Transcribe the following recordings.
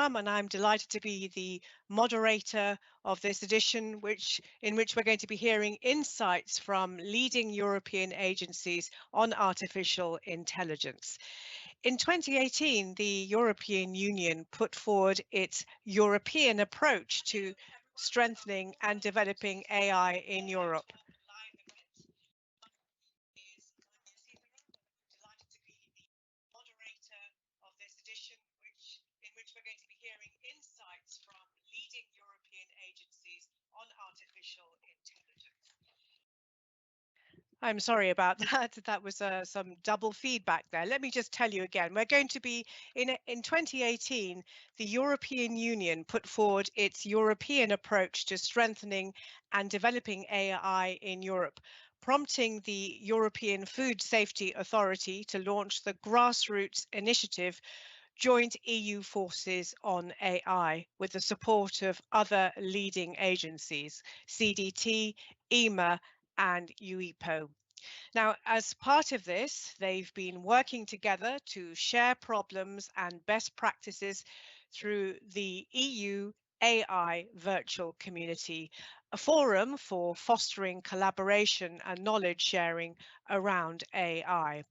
Abraham, and I'm delighted to be the moderator of this edition, in which we're going to be hearing insights from leading European agencies on artificial intelligence. In 2018, the European Union put forward its European approach to strengthening and developing AI in Europe. Of this edition, in which we're going to be hearing insights from leading European agencies on artificial intelligence. I'm sorry about that. That was some double feedback there. Let me just tell you again. We're going to be in 2018, the European Union put forward its European approach to strengthening and developing AI in Europe, prompting the European Food Safety Authority to launch the grassroots initiative Joint EU Forces on AI, with the support of other leading agencies, CDT, EMA and UIPO. Now, as part of this, they've been working together to share problems and best practices through the EU AI Virtual Community, a forum for fostering collaboration and knowledge sharing around AI.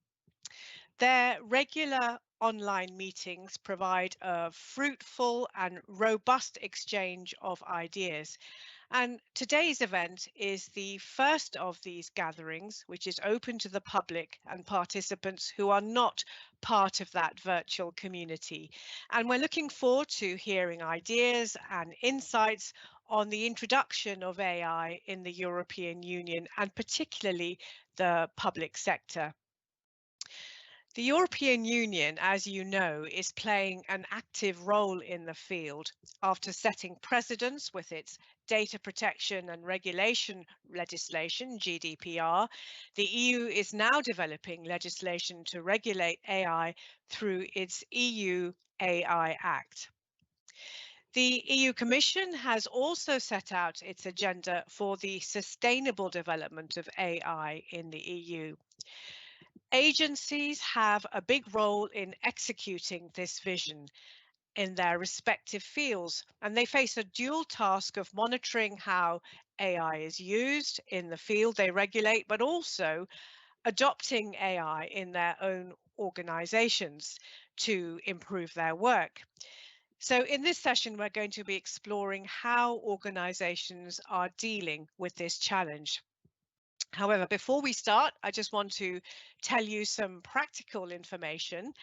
Their regular online meetings provide a fruitful and robust exchange of ideas. And today's event is the first of these gatherings, which is open to the public and participants who are not part of that virtual community. And we're looking forward to hearing ideas and insights on the introduction of AI in the European Union and particularly the public sector. The European Union, as you know, is playing an active role in the field. After setting precedents with its data protection and regulation legislation, GDPR, the EU is now developing legislation to regulate AI through its EU AI Act. The EU Commission has also set out its agenda for the sustainable development of AI in the EU. Agencies have a big role in executing this vision in their respective fields, and they face a dual task of monitoring how AI is used in the field they regulate, but also adopting AI in their own organizations to improve their work. So in this session, we're going to be exploring how organizations are dealing with this challenge. However, before we start, I just want to tell you some practical information.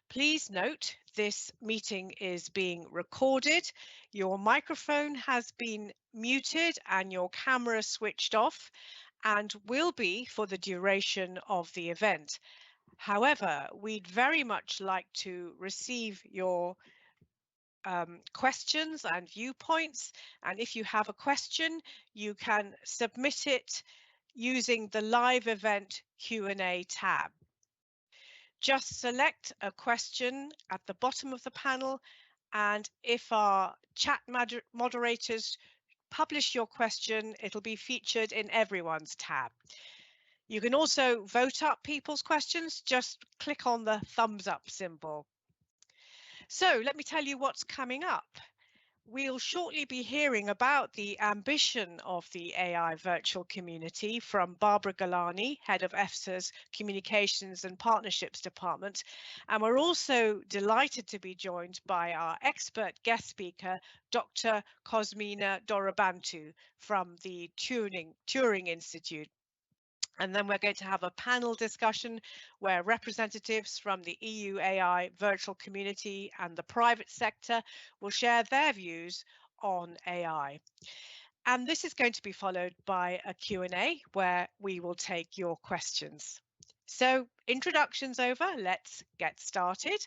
Please note this meeting is being recorded. Your microphone has been muted and your camera switched off and will be for the duration of the event. However, we'd very much like to receive your questions and viewpoints. And if you have a question, you can submit it using the live event Q&A tab. Just select a question at the bottom of the panel, and if our chat moderators publish your question, it'll be featured in everyone's tab. You can also vote up people's questions. Just click on the thumbs up symbol. So let me tell you what's coming up. We'll shortly be hearing about the ambition of the AI virtual community from Barbara Galani, head of EFSA's Communications and Partnerships Department. And we're also delighted to be joined by our expert guest speaker, Dr. Cosmina Dorobantu from the Turing Institute. And then we're going to have a panel discussion where representatives from the EU AI virtual community and the private sector will share their views on AI. And this is going to be followed by a Q&A where we will take your questions. So introductions over, let's get started.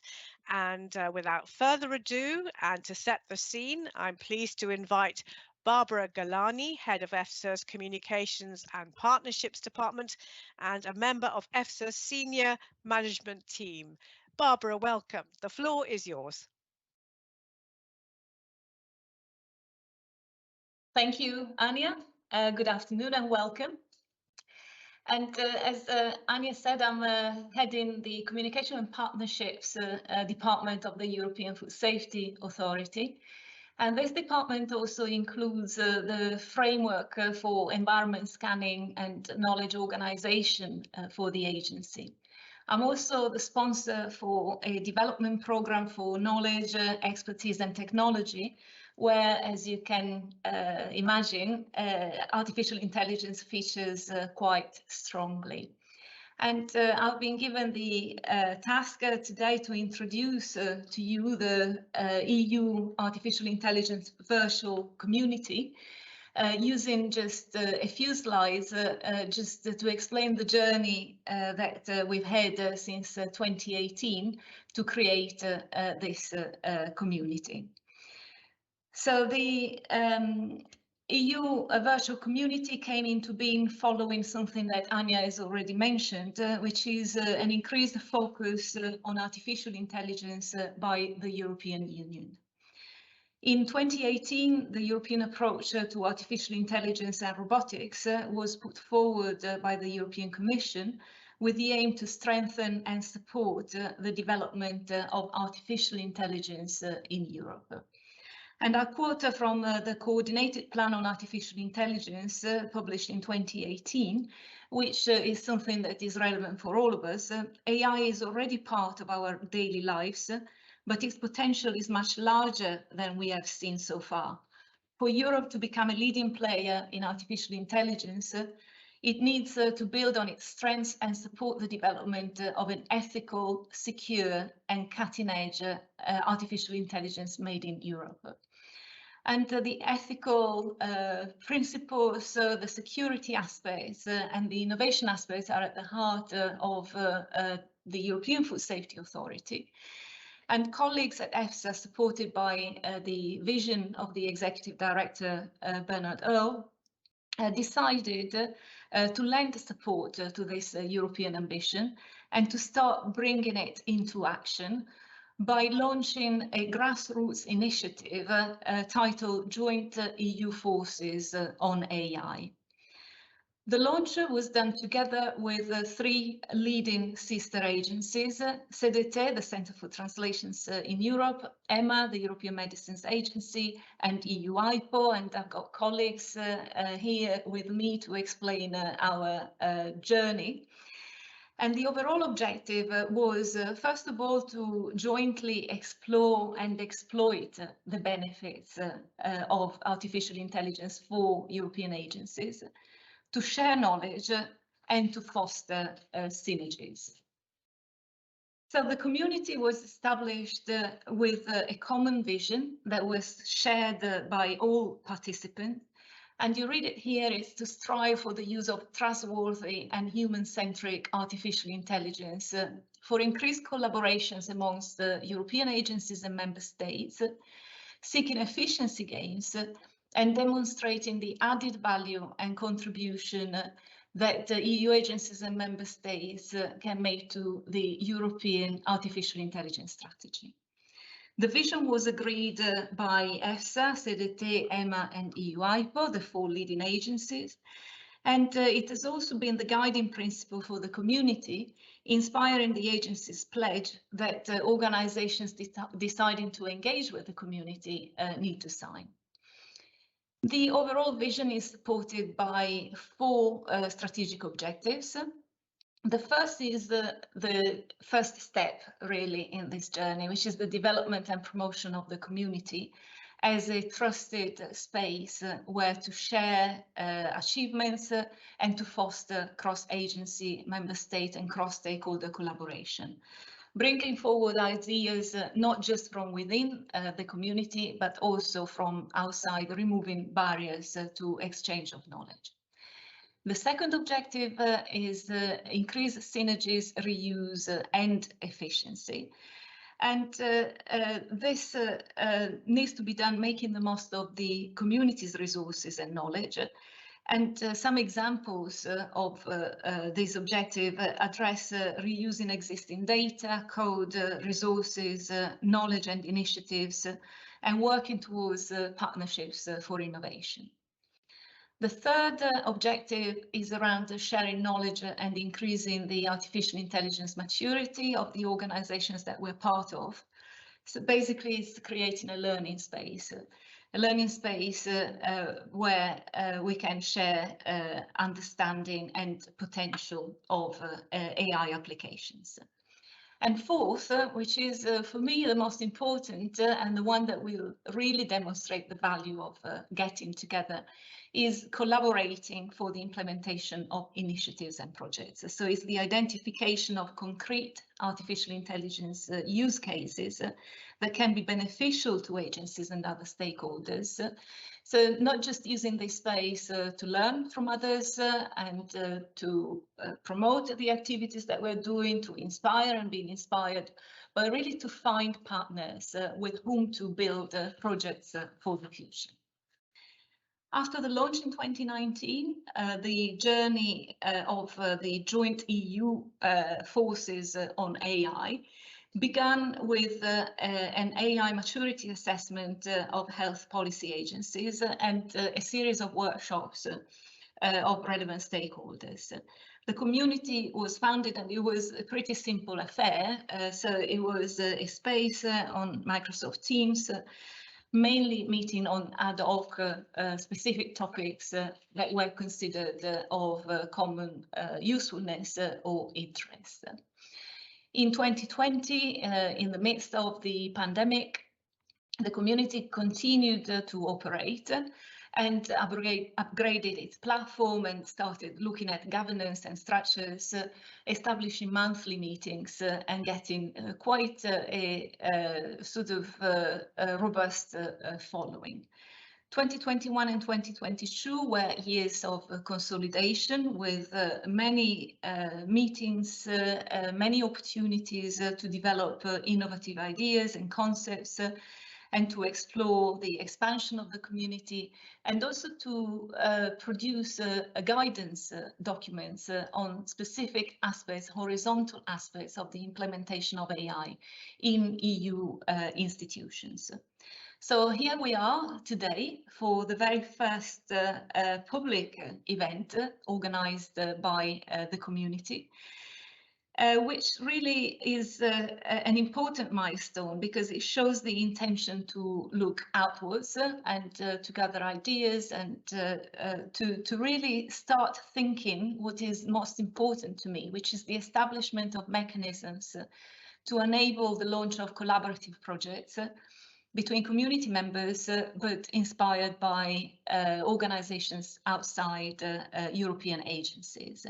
And without further ado, and to set the scene, I'm pleased to invite Barbara Galani, head of EFSA's Communications and Partnerships Department and a member of EFSA's senior management team. Barbara, welcome. The floor is yours. Thank you, Anya. Good afternoon and welcome. And as Anya said, I'm heading the Communication and Partnerships department of the European Food Safety Authority. And this department also includes the framework for environment scanning and knowledge organization for the agency. I'm also the sponsor for a development program for knowledge, expertise and technology, where, as you can imagine, artificial intelligence features quite strongly. And I've been given the task today to introduce to you the EU Artificial Intelligence Virtual Community, using just a few slides just to explain the journey that we've had since 2018 to create this community. So the EU virtual community came into being following something that Anya has already mentioned, which is an increased focus on artificial intelligence by the European Union. In 2018, the European approach to artificial intelligence and robotics was put forward by the European Commission with the aim to strengthen and support the development of artificial intelligence in Europe. And I quote from the Coordinated Plan on Artificial Intelligence published in 2018, which is something that is relevant for all of us. AI is already part of our daily lives, but its potential is much larger than we have seen so far. For Europe to become a leading player in artificial intelligence, it needs to build on its strengths and support the development of an ethical, secure and cutting-edge artificial intelligence made in Europe. And the ethical principles, the security aspects and the innovation aspects are at the heart of the European Food Safety Authority. And colleagues at EFSA, supported by the vision of the Executive Director, Bernard Earle, decided to lend support to this European ambition and to start bringing it into action by launching a grassroots initiative titled Joint EU Forces on AI. The launch was done together with three leading sister agencies, CDT, the Centre for Translations in Europe, EMA, the European Medicines Agency, and EU IPO. And I've got colleagues here with me to explain our journey. And the overall objective was, first of all, to jointly explore and exploit the benefits of artificial intelligence for European agencies, to share knowledge and to foster synergies. So the community was established with a common vision that was shared by all participants. And you read it here, it's to strive for the use of trustworthy and human-centric artificial intelligence for increased collaborations amongst the European agencies and member states, seeking efficiency gains and demonstrating the added value and contribution that the EU agencies and member states can make to the European artificial intelligence strategy. The vision was agreed by EFSA, CDT, EMA and EU IPO, the four leading agencies. And it has also been the guiding principle for the community, inspiring the agency's pledge that organizations deciding to engage with the community need to sign. The overall vision is supported by four strategic objectives. The first is the first step, really, in this journey, which is the development and promotion of the community as a trusted space where to share achievements and to foster cross-agency, member state and cross-stakeholder collaboration, bringing forward ideas not just from within the community, but also from outside, removing barriers to exchange of knowledge. The second objective is increase synergies, reuse and efficiency. And this needs to be done making the most of the community's resources and knowledge. And some examples of this objective address reusing existing data, code, resources, knowledge and initiatives, and working towards partnerships for innovation. The third objective is around sharing knowledge and increasing the artificial intelligence maturity of the organizations that we're part of. So basically, it's creating a learning space where we can share understanding and potential of AI applications. And fourth, which is for me the most important and the one that will really demonstrate the value of getting together, is collaborating for the implementation of initiatives and projects. So it's the identification of concrete artificial intelligence use cases that can be beneficial to agencies and other stakeholders. So not just using this space to learn from others and to promote the activities that we're doing, to inspire and being inspired, but really to find partners with whom to build projects for the future. After the launch in 2019, the journey of the joint EU forces on AI began with an AI maturity assessment of health policy agencies and a series of workshops of relevant stakeholders. The community was founded, and it was a pretty simple affair. So it was a space on Microsoft Teams, mainly meeting on ad hoc specific topics that were considered of common usefulness or interest. In 2020, in the midst of the pandemic, the community continued to operate and upgraded its platform and started looking at governance and structures, establishing monthly meetings and getting quite a sort of robust following. 2021 and 2022 were years of consolidation with many meetings, many opportunities to develop innovative ideas and concepts and to explore the expansion of the community, and also to produce guidance documents on specific aspects, horizontal aspects of the implementation of AI in EU institutions. So here we are today for the very first public event organized by the community. Which really is an important milestone because it shows the intention to look outwards and to gather ideas and to really start thinking what is most important to me, which is the establishment of mechanisms to enable the launch of collaborative projects between community members, but inspired by organizations outside European agencies.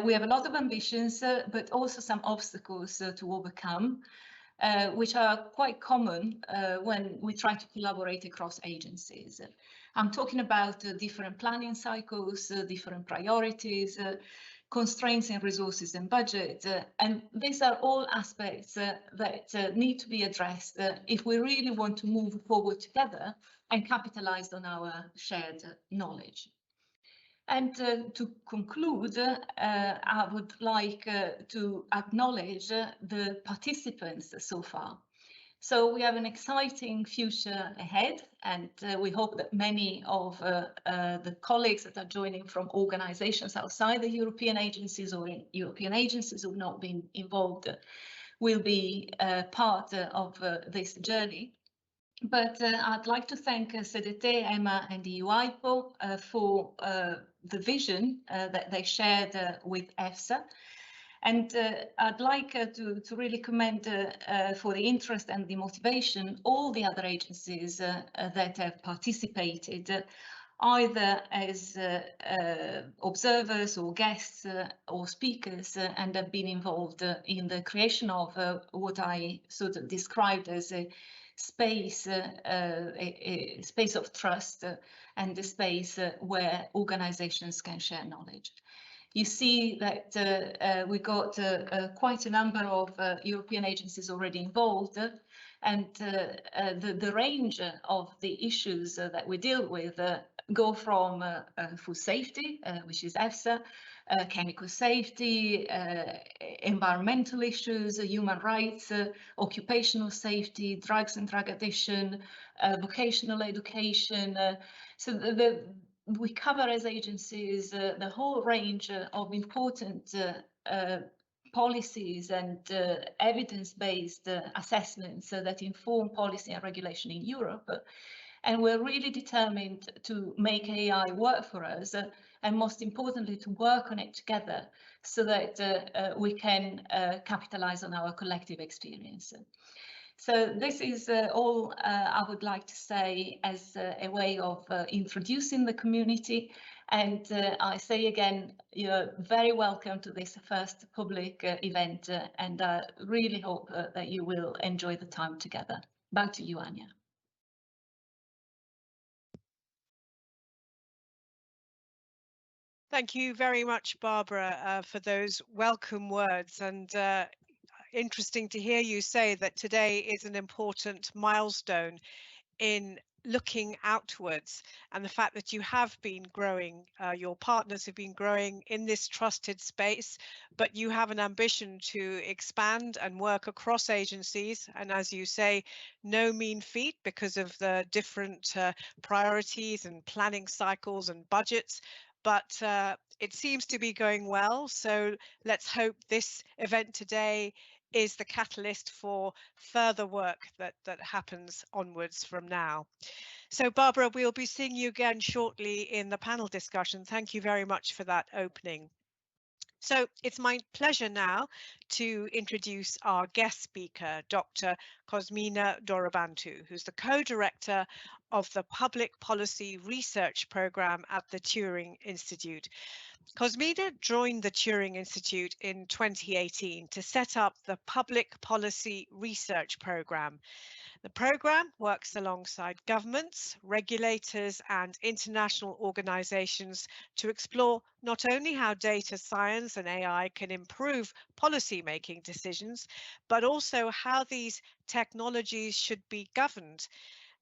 We have a lot of ambitions, but also some obstacles to overcome, which are quite common when we try to collaborate across agencies. I'm talking about different planning cycles, different priorities, constraints in resources and budget, and these are all aspects that need to be addressed if we really want to move forward together and capitalize on our shared knowledge. And to conclude, I would like to acknowledge the participants so far. So we have an exciting future ahead, and we hope that many of the colleagues that are joining from organizations outside the European agencies or in European agencies who have not been involved will be part of this journey. But I'd like to thank CDT, EMA and the EUIPO for the vision that they shared with EFSA. And I'd like to really commend for the interest and the motivation all the other agencies that have participated, either as observers or guests or speakers, and have been involved in the creation of what I sort of described as a space of trust and a space where organizations can share knowledge. You see that we got quite a number of European agencies already involved, and the range of the issues that we deal with go from food safety, which is EFSA, chemical safety, environmental issues, human rights, occupational safety, drugs and drug addiction, vocational education. So we cover as agencies the whole range of important policies and evidence-based assessments that inform policy and regulation in Europe. And we're really determined to make AI work for us, and most importantly, to work on it together so that we can capitalize on our collective experience. So this is all I would like to say as a way of introducing the community. And I say again, you're very welcome to this first public event, and I really hope that you will enjoy the time together. Back to you, Anya. Thank you very much, Barbara, for those welcome words, and interesting to hear you say that today is an important milestone in looking outwards, and the fact that you have been growing, your partners have been growing in this trusted space, but you have an ambition to expand and work across agencies, and as you say, no mean feat because of the different priorities and planning cycles and budgets, but it seems to be going well. So let's hope this event today is the catalyst for further work that happens onwards from now. So Barbara, we'll be seeing you again shortly in the panel discussion. Thank you very much for that opening. So it's my pleasure now to introduce our guest speaker, Dr. Cosmina Dorobantu, who's the co-director of the Public Policy Research Programme at the Turing Institute. Cosmina joined the Turing Institute in 2018 to set up the Public Policy Research Programme. The programme works alongside governments, regulators and international organisations to explore not only how data science and AI can improve policy-making decisions, but also how these technologies should be governed.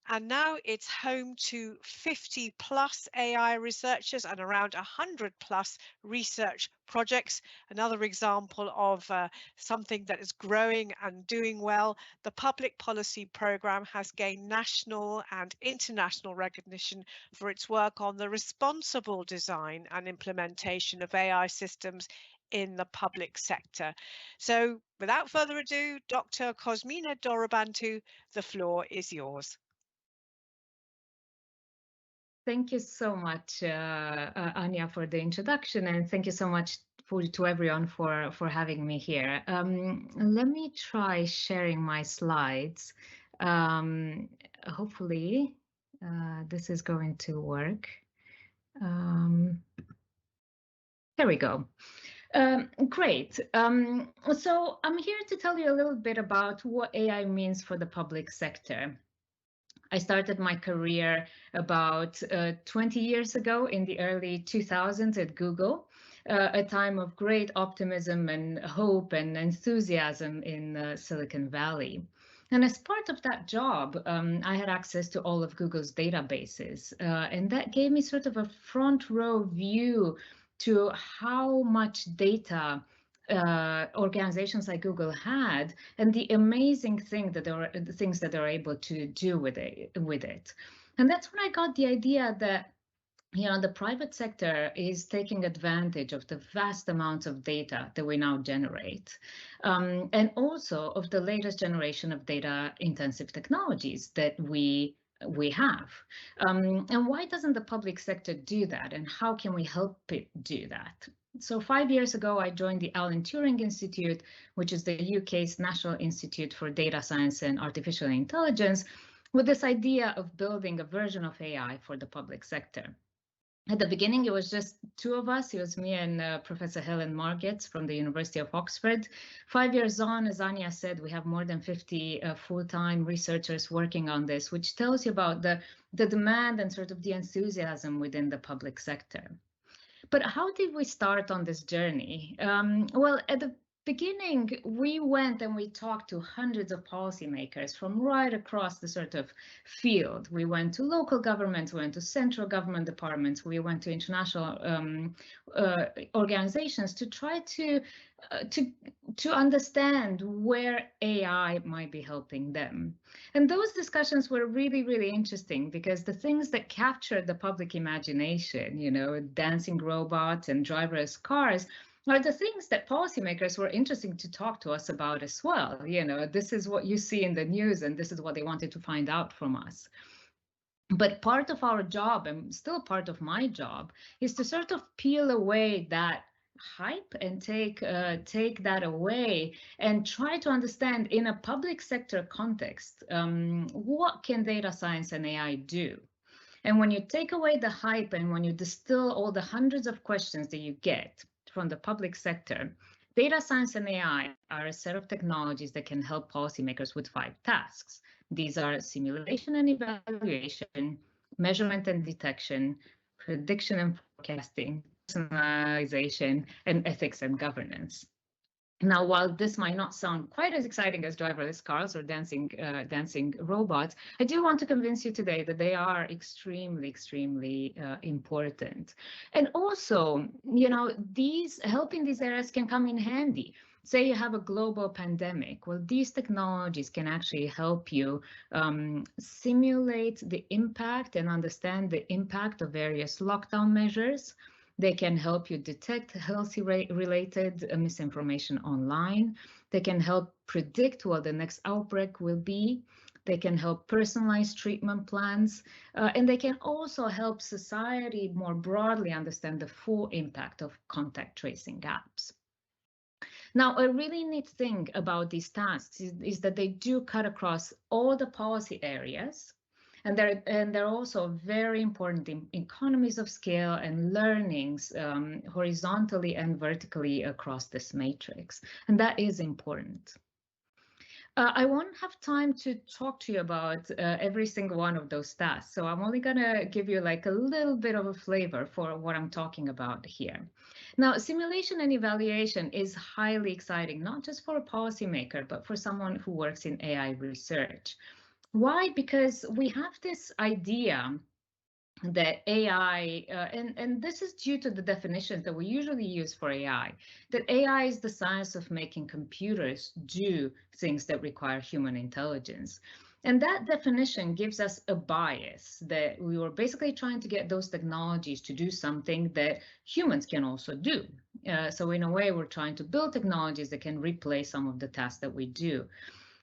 And now it's home to 50 plus AI researchers and around 100 plus research projects. Another example of something that is growing and doing well. The Public Policy Programme has gained national and international recognition for its work on the responsible design and implementation of AI systems in the public sector. So without further ado, Dr. Cosmina Dorobantu, the floor is yours. Thank you so much, Anya, for the introduction, and thank you so much to everyone for having me here. Let me try sharing my slides. Hopefully, this is going to work. There we go. Great. So I'm here to tell you a little bit about what AI means for the public sector. I started my career about 20 years ago in the early 2000s at Google, a time of great optimism and hope and enthusiasm in Silicon Valley. And as part of that job, I had access to all of Google's databases, and that gave me sort of a front row view to how much data organizations like Google had, and the amazing things that they're able to do with it. And that's when I got the idea that, you know, the private sector is taking advantage of the vast amounts of data that we now generate, and also of the latest generation of data-intensive technologies that we have. And why doesn't the public sector do that, and how can we help it do that? So 5 years ago, I joined the Alan Turing Institute, which is the UK's National Institute for Data Science and Artificial Intelligence, with this idea of building a version of AI for the public sector. At the beginning, it was just two of us. It was me and Professor Helen Margetts from the University of Oxford. 5 years on, as Anya said, we have more than 50 full-time researchers working on this, which tells you about the demand and sort of the enthusiasm within the public sector. But how did we start on this journey? Well, at the beginning, we went and we talked to hundreds of policymakers from right across the sort of field. We went to local governments, we went to central government departments, we went to international organizations to try to understand where AI might be helping them. And those discussions were really, really interesting because the things that captured the public imagination, you know, dancing robots and driverless cars, are the things that policymakers were interested to talk to us about as well. You know, this is what you see in the news and this is what they wanted to find out from us. But part of our job, and still part of my job, is to sort of peel away that hype and take that away and try to understand in a public sector context, what can data science and AI do? And when you take away the hype and when you distill all the hundreds of questions that you get from the public sector, data science and AI are a set of technologies that can help policymakers with 5 tasks. These are simulation and evaluation, measurement and detection, prediction and forecasting, personalization, and ethics and governance. Now, while this might not sound quite as exciting as driverless cars or dancing robots, I do want to convince you today that they are extremely, extremely important. And also, you know, helping these areas can come in handy. Say you have a global pandemic. Well, these technologies can actually help you simulate the impact and understand the impact of various lockdown measures. They can help you detect health-related misinformation online. They can help predict what the next outbreak will be. They can help personalize treatment plans. And they can also help society more broadly understand the full impact of contact tracing gaps. Now, a really neat thing about these tasks is that they do cut across all the policy areas. And they're also very important in economies of scale and learnings horizontally and vertically across this matrix. And that is important. I won't have time to talk to you about every single one of those tasks. So I'm only going to give you like a little bit of a flavor for what I'm talking about here. Now, simulation and evaluation is highly exciting, not just for a policymaker, but for someone who works in AI research. Why? Because we have this idea that AI, and this is due to the definitions that we usually use for AI, that AI is the science of making computers do things that require human intelligence. And that definition gives us a bias that we were basically trying to get those technologies to do something that humans can also do. So in a way, we're trying to build technologies that can replace some of the tasks that we do.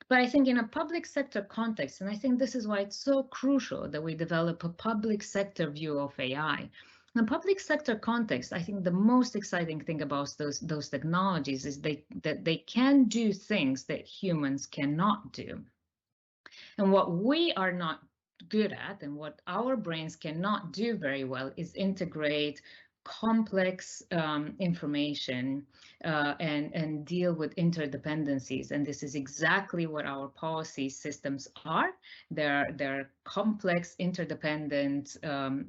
But I think in a public sector context, and I think this is why it's so crucial that we develop a public sector view of AI. In a public sector context, I think the most exciting thing about those technologies is that they can do things that humans cannot do. And what we are not good at and what our brains cannot do very well is integrate complex information and deal with interdependencies. And this is exactly what our policy systems are. They're complex, interdependent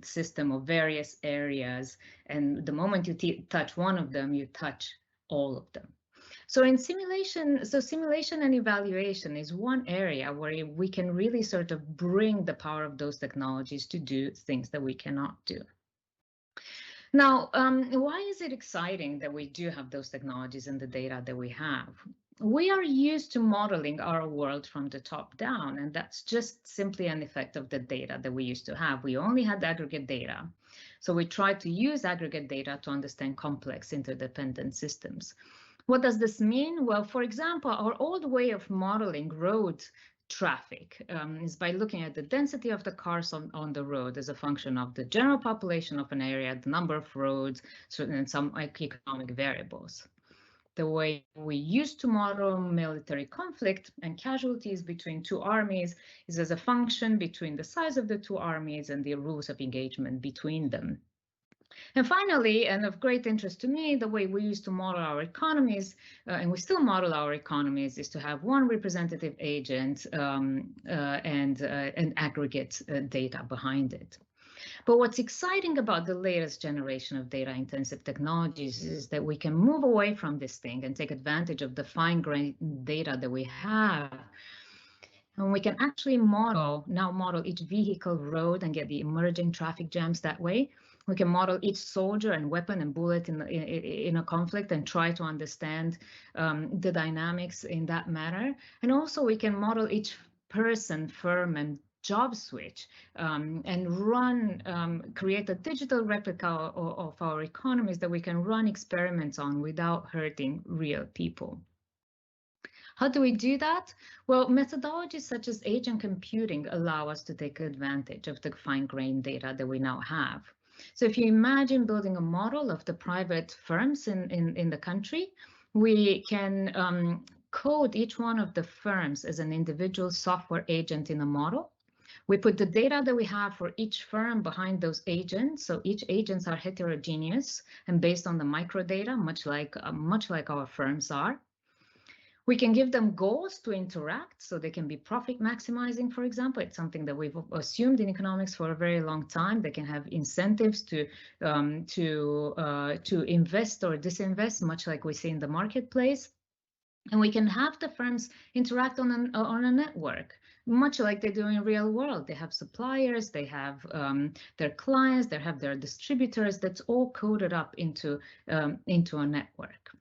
system of various areas. And the moment you touch one of them, you touch all of them. So in simulation and evaluation is one area where we can really sort of bring the power of those technologies to do things that we cannot do. Now, why is it exciting that we do have those technologies and the data that we have? We are used to modeling our world from the top down, and that's just simply an effect of the data that we used to have. We only had aggregate data. So we tried to use aggregate data to understand complex interdependent systems. What does this mean? Well, for example, our old way of modeling road traffic is by looking at the density of the cars on the road as a function of the general population of an area, the number of roads, and some economic variables. The way we used to model military conflict and casualties between two armies is as a function between the size of the two armies and the rules of engagement between them. And finally, and of great interest to me, the way we used to model our economies, and we still model our economies, is to have one representative agent and aggregate data behind it. But what's exciting about the latest generation of data-intensive technologies is that we can move away from this thing and take advantage of the fine-grained data that we have. And we can actually model each vehicle, road, and get the emerging traffic jams that way. We can model each soldier and weapon and bullet in a conflict and try to understand the dynamics in that manner. And also we can model each person, firm, and job switch and create a digital replica of our economies that we can run experiments on without hurting real people. How do we do that? Well, methodologies such as agent computing allow us to take advantage of the fine-grained data that we now have. So if you imagine building a model of the private firms in the country, we can code each one of the firms as an individual software agent in a model. We put the data that we have for each firm behind those agents. So each agents are heterogeneous and based on the microdata, much like our firms are. We can give them goals to interact, so they can be profit maximizing, for example. It's something that we've assumed in economics for a very long time. They can have incentives to invest or disinvest, much like we see in the marketplace. And we can have the firms interact on a network, much like they do in real world. They have suppliers, they have their clients, they have their distributors. That's all coded up into a network.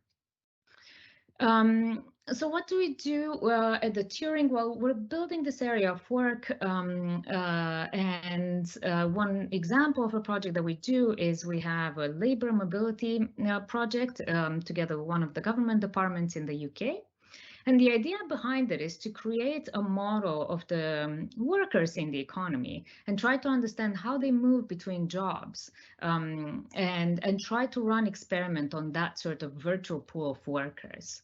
So what do we do at the Turing? Well, we're building this area of work, and one example of a project that we do is we have a labor mobility project together with one of the government departments in the UK. And the idea behind it is to create a model of the workers in the economy and try to understand how they move between jobs and try to run experiment on that sort of virtual pool of workers.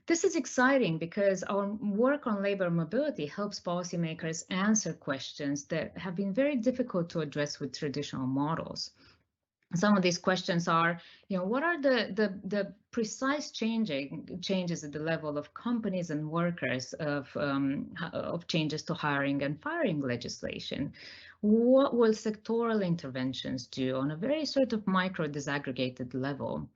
This is exciting because our work on labor mobility helps policymakers answer questions that have been very difficult to address with traditional models. Some of these questions are, what are the precise changes at the level of companies and workers of changes to hiring and firing legislation? What will sectoral interventions do on a very sort of micro disaggregated level?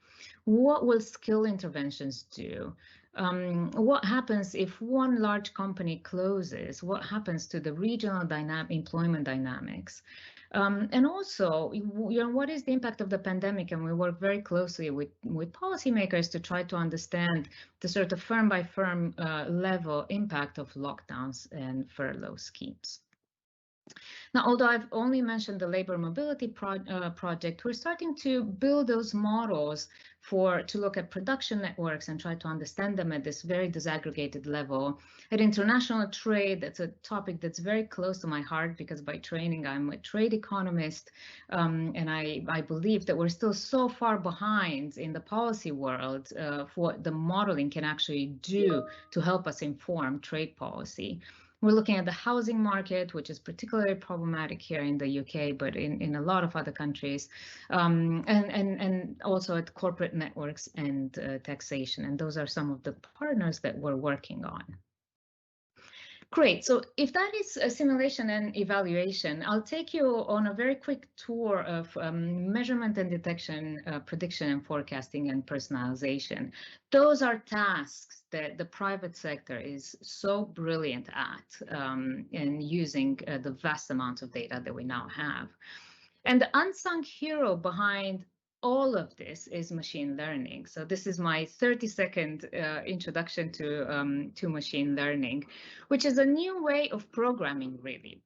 What will skill interventions do? What happens if one large company closes? What happens to the regional employment dynamics? And also, what is the impact of the pandemic? And we work very closely with policymakers to try to understand the sort of firm by firm level impact of lockdowns and furlough schemes. Now, although I've only mentioned the labor mobility project, we're starting to build those models to look at production networks and try to understand them at this very disaggregated level. At international trade, that's a topic that's very close to my heart because by training, I'm a trade economist, and I believe that we're still so far behind in the policy world for what the modeling can actually do to help us inform trade policy. We're looking at the housing market, which is particularly problematic here in the UK, but in a lot of other countries, and also at corporate networks and taxation. And those are some of the partners that we're working on. Great. So if that is a simulation and evaluation, I'll take you on a very quick tour of measurement and detection, prediction and forecasting and personalization. Those are tasks that the private sector is so brilliant at in using the vast amounts of data that we now have. And the unsung hero behind all of this is machine learning. So this is my 30-second introduction to machine learning, which is a new way of programming, really.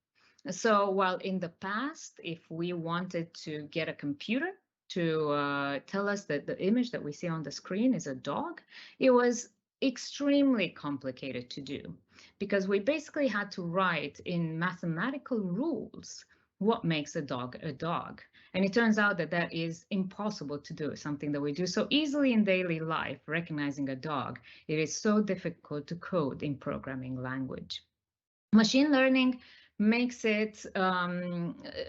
So while in the past, if we wanted to get a computer to tell us that the image that we see on the screen is a dog, it was extremely complicated to do because we basically had to write in mathematical rules what makes a dog a dog. And it turns out that that is impossible to do, something that we do so easily in daily life, recognizing a dog. It is so difficult to code in programming language. Machine learning makes it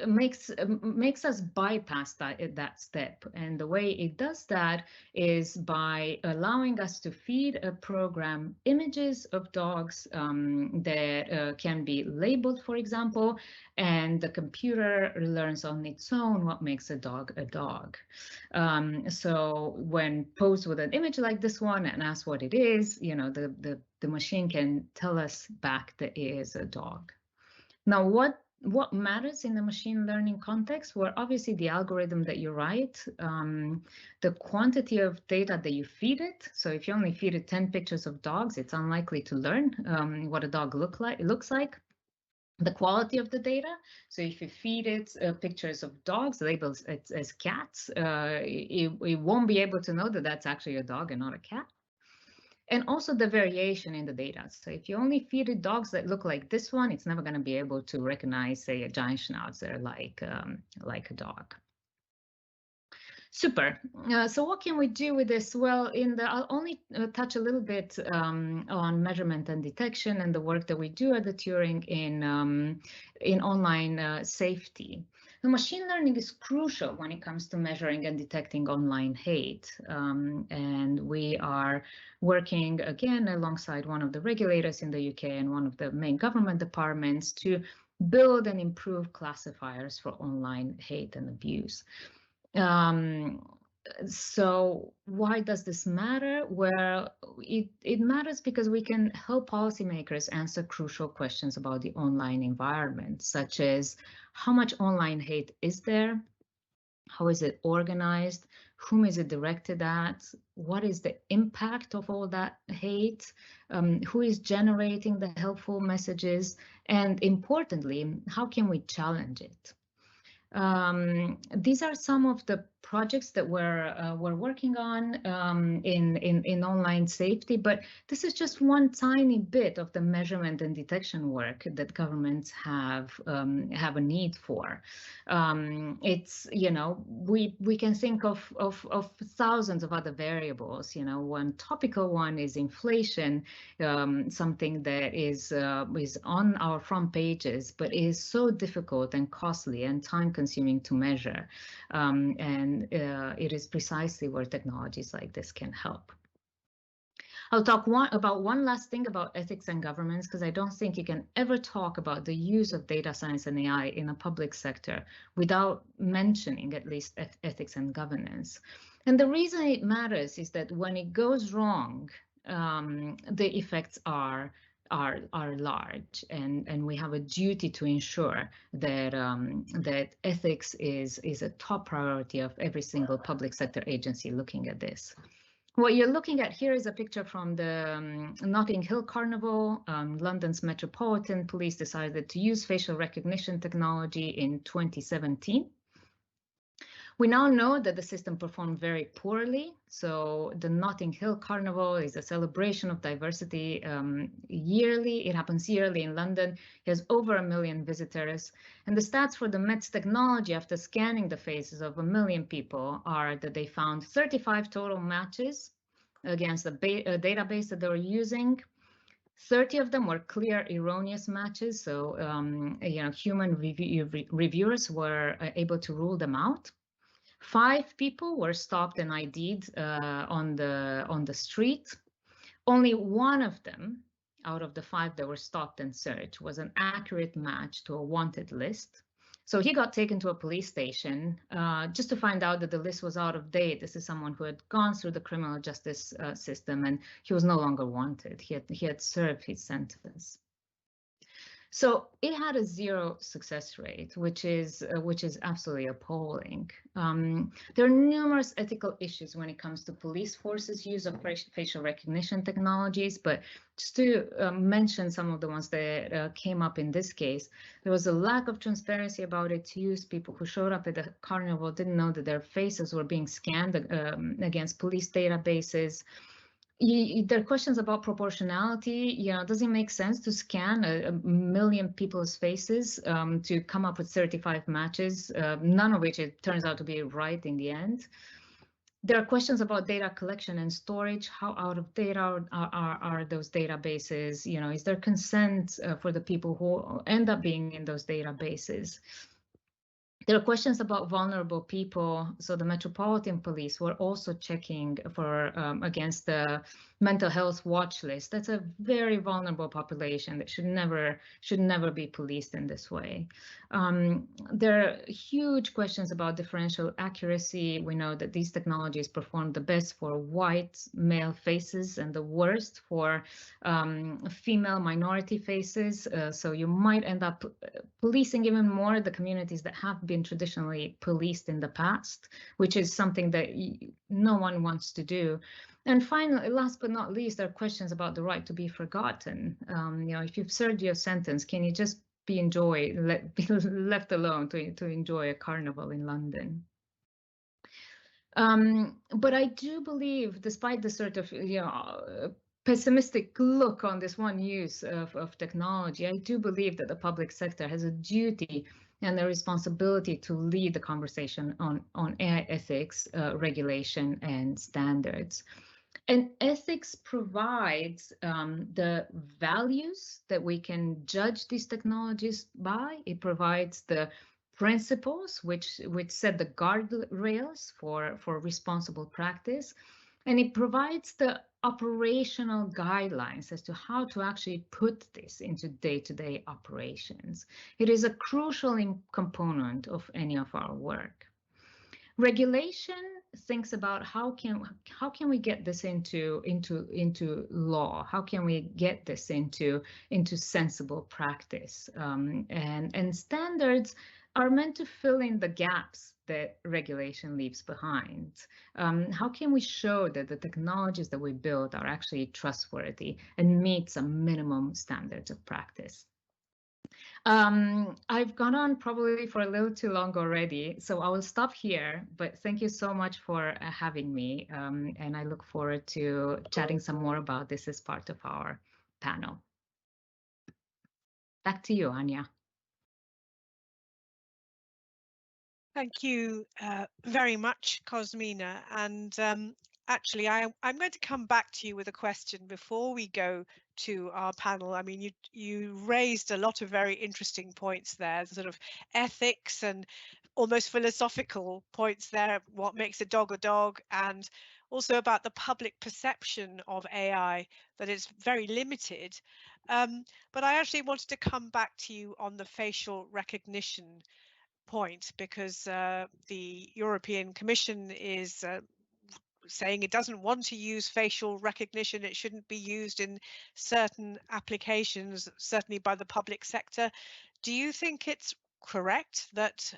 makes us bypass that step. And the way it does that is by allowing us to feed a program images of dogs that can be labeled, for example, and the computer learns on its own what makes a dog a dog. So when posed with an image like this one and asked what it is, you know, the machine can tell us back that it is a dog. Now, what matters in the machine learning context? Well, obviously the algorithm that you write, the quantity of data that you feed it. So if you only feed it 10 pictures of dogs, it's unlikely to learn what a dog looks like. The quality of the data. So if you feed it pictures of dogs labeled as cats, it won't be able to know that that's actually a dog and not a cat. And also the variation in the data. So if you only feed it dogs that look like this one, it's never going to be able to recognize, say, a giant schnauzer like a dog. Super. So what can we do with this? Well, I'll only touch a little bit on measurement and detection and the work that we do at the Turing in online safety. The machine learning is crucial when it comes to measuring and detecting online hate. And we are working again alongside one of the regulators in the UK and one of the main government departments to build and improve classifiers for online hate and abuse. So why does this matter? Well, it matters because we can help policymakers answer crucial questions about the online environment, such as how much online hate is there? How is it organized? Whom is it directed at? What is the impact of all that hate? Who is generating the helpful messages? And importantly, how can we challenge it? These are some of the projects that we're working on in online safety, but this is just one tiny bit of the measurement and detection work that governments have a need for. It's, you know, we can think of thousands of other variables. You know, one topical one is inflation, something that is on our front pages, but is so difficult and costly and time-consuming to measure, and it is precisely where technologies like this can help. I'll talk about one last thing about ethics and governance, because I don't think you can ever talk about the use of data science and AI in a public sector without mentioning at least ethics and governance. And the reason it matters is that when it goes wrong, the effects are large, and we have a duty to ensure that that ethics is a top priority of every single public sector agency looking at this. What you're looking at here is a picture from the Notting Hill Carnival. London's Metropolitan Police decided to use facial recognition technology in 2017. We now know that the system performed very poorly. So the Notting Hill Carnival is a celebration of diversity yearly. It happens yearly in London. It has over 1 million visitors. And the stats for the Met's technology after scanning the faces of 1 million people are that they found 35 total matches against the database that they were using. 30 of them were clear erroneous matches. So you know, human reviewers were able to rule them out. 5 people were stopped and ID'd on the street. Only one of them out of the 5 that were stopped and searched was an accurate match to a wanted list. So he got taken to a police station just to find out that the list was out of date. This is someone who had gone through the criminal justice system, and he was no longer wanted. He had served his sentence. So it had a 0 success rate, which is absolutely appalling. There are numerous ethical issues when it comes to police forces' use of facial recognition technologies, but just to mention some of the ones that came up in this case, there was a lack of transparency about its use. People who showed up at the carnival didn't know that their faces were being scanned against police databases. There are questions about proportionality. You know, does it make sense to scan a million people's faces to come up with 35 matches, none of which it turns out to be right in the end? There are questions about data collection and storage. How out of date are those databases? You know, is there consent for the people who end up being in those databases? There are questions about vulnerable people. So the Metropolitan Police were also checking for against the mental health watch list. That's a very vulnerable population that should never be policed in this way. There are huge questions about differential accuracy. We know that these technologies perform the best for white male faces and the worst for female minority faces. So you might end up policing even more the communities that have been traditionally policed in the past, which is something that no one wants to do. And finally, last but not least, there are questions about the right to be forgotten. You know, if you've served your sentence, can you just be left alone to enjoy a carnival in London? But I do believe, despite the sort of pessimistic look on this one use of technology, I do believe that the public sector has a duty and a responsibility to lead the conversation on AI ethics, regulation, and standards. And ethics provides the values that we can judge these technologies by. It provides the principles which set the guardrails for responsible practice. And it provides the operational guidelines as to how to actually put this into day-to-day operations. It is a crucial component of any of our work. Regulation thinks about how can we get this into law? How can we get this into sensible practice? And standards are meant to fill in the gaps that regulation leaves behind. How can we show that the technologies that we build are actually trustworthy and meet some minimum standards of practice? I've gone on probably for a little too long already, so I will stop here, but thank you so much for having me, and I look forward to chatting some more about this as part of our panel. Back to you, Anya. Thank you very much, Cosmina. And actually, I'm going to come back to you with a question before we go to our panel. I mean, you raised a lot of very interesting points there, sort of ethics and almost philosophical points there, what makes a dog, and also about the public perception of AI, that it's very limited. But I actually wanted to come back to you on the facial recognition point, because the European Commission is saying it doesn't want to use facial recognition. It shouldn't be used in certain applications, certainly by the public sector. Do you think it's correct that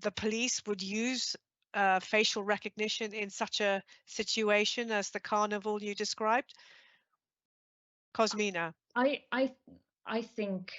the police would use facial recognition in such a situation as the carnival you described? Cosmina. I think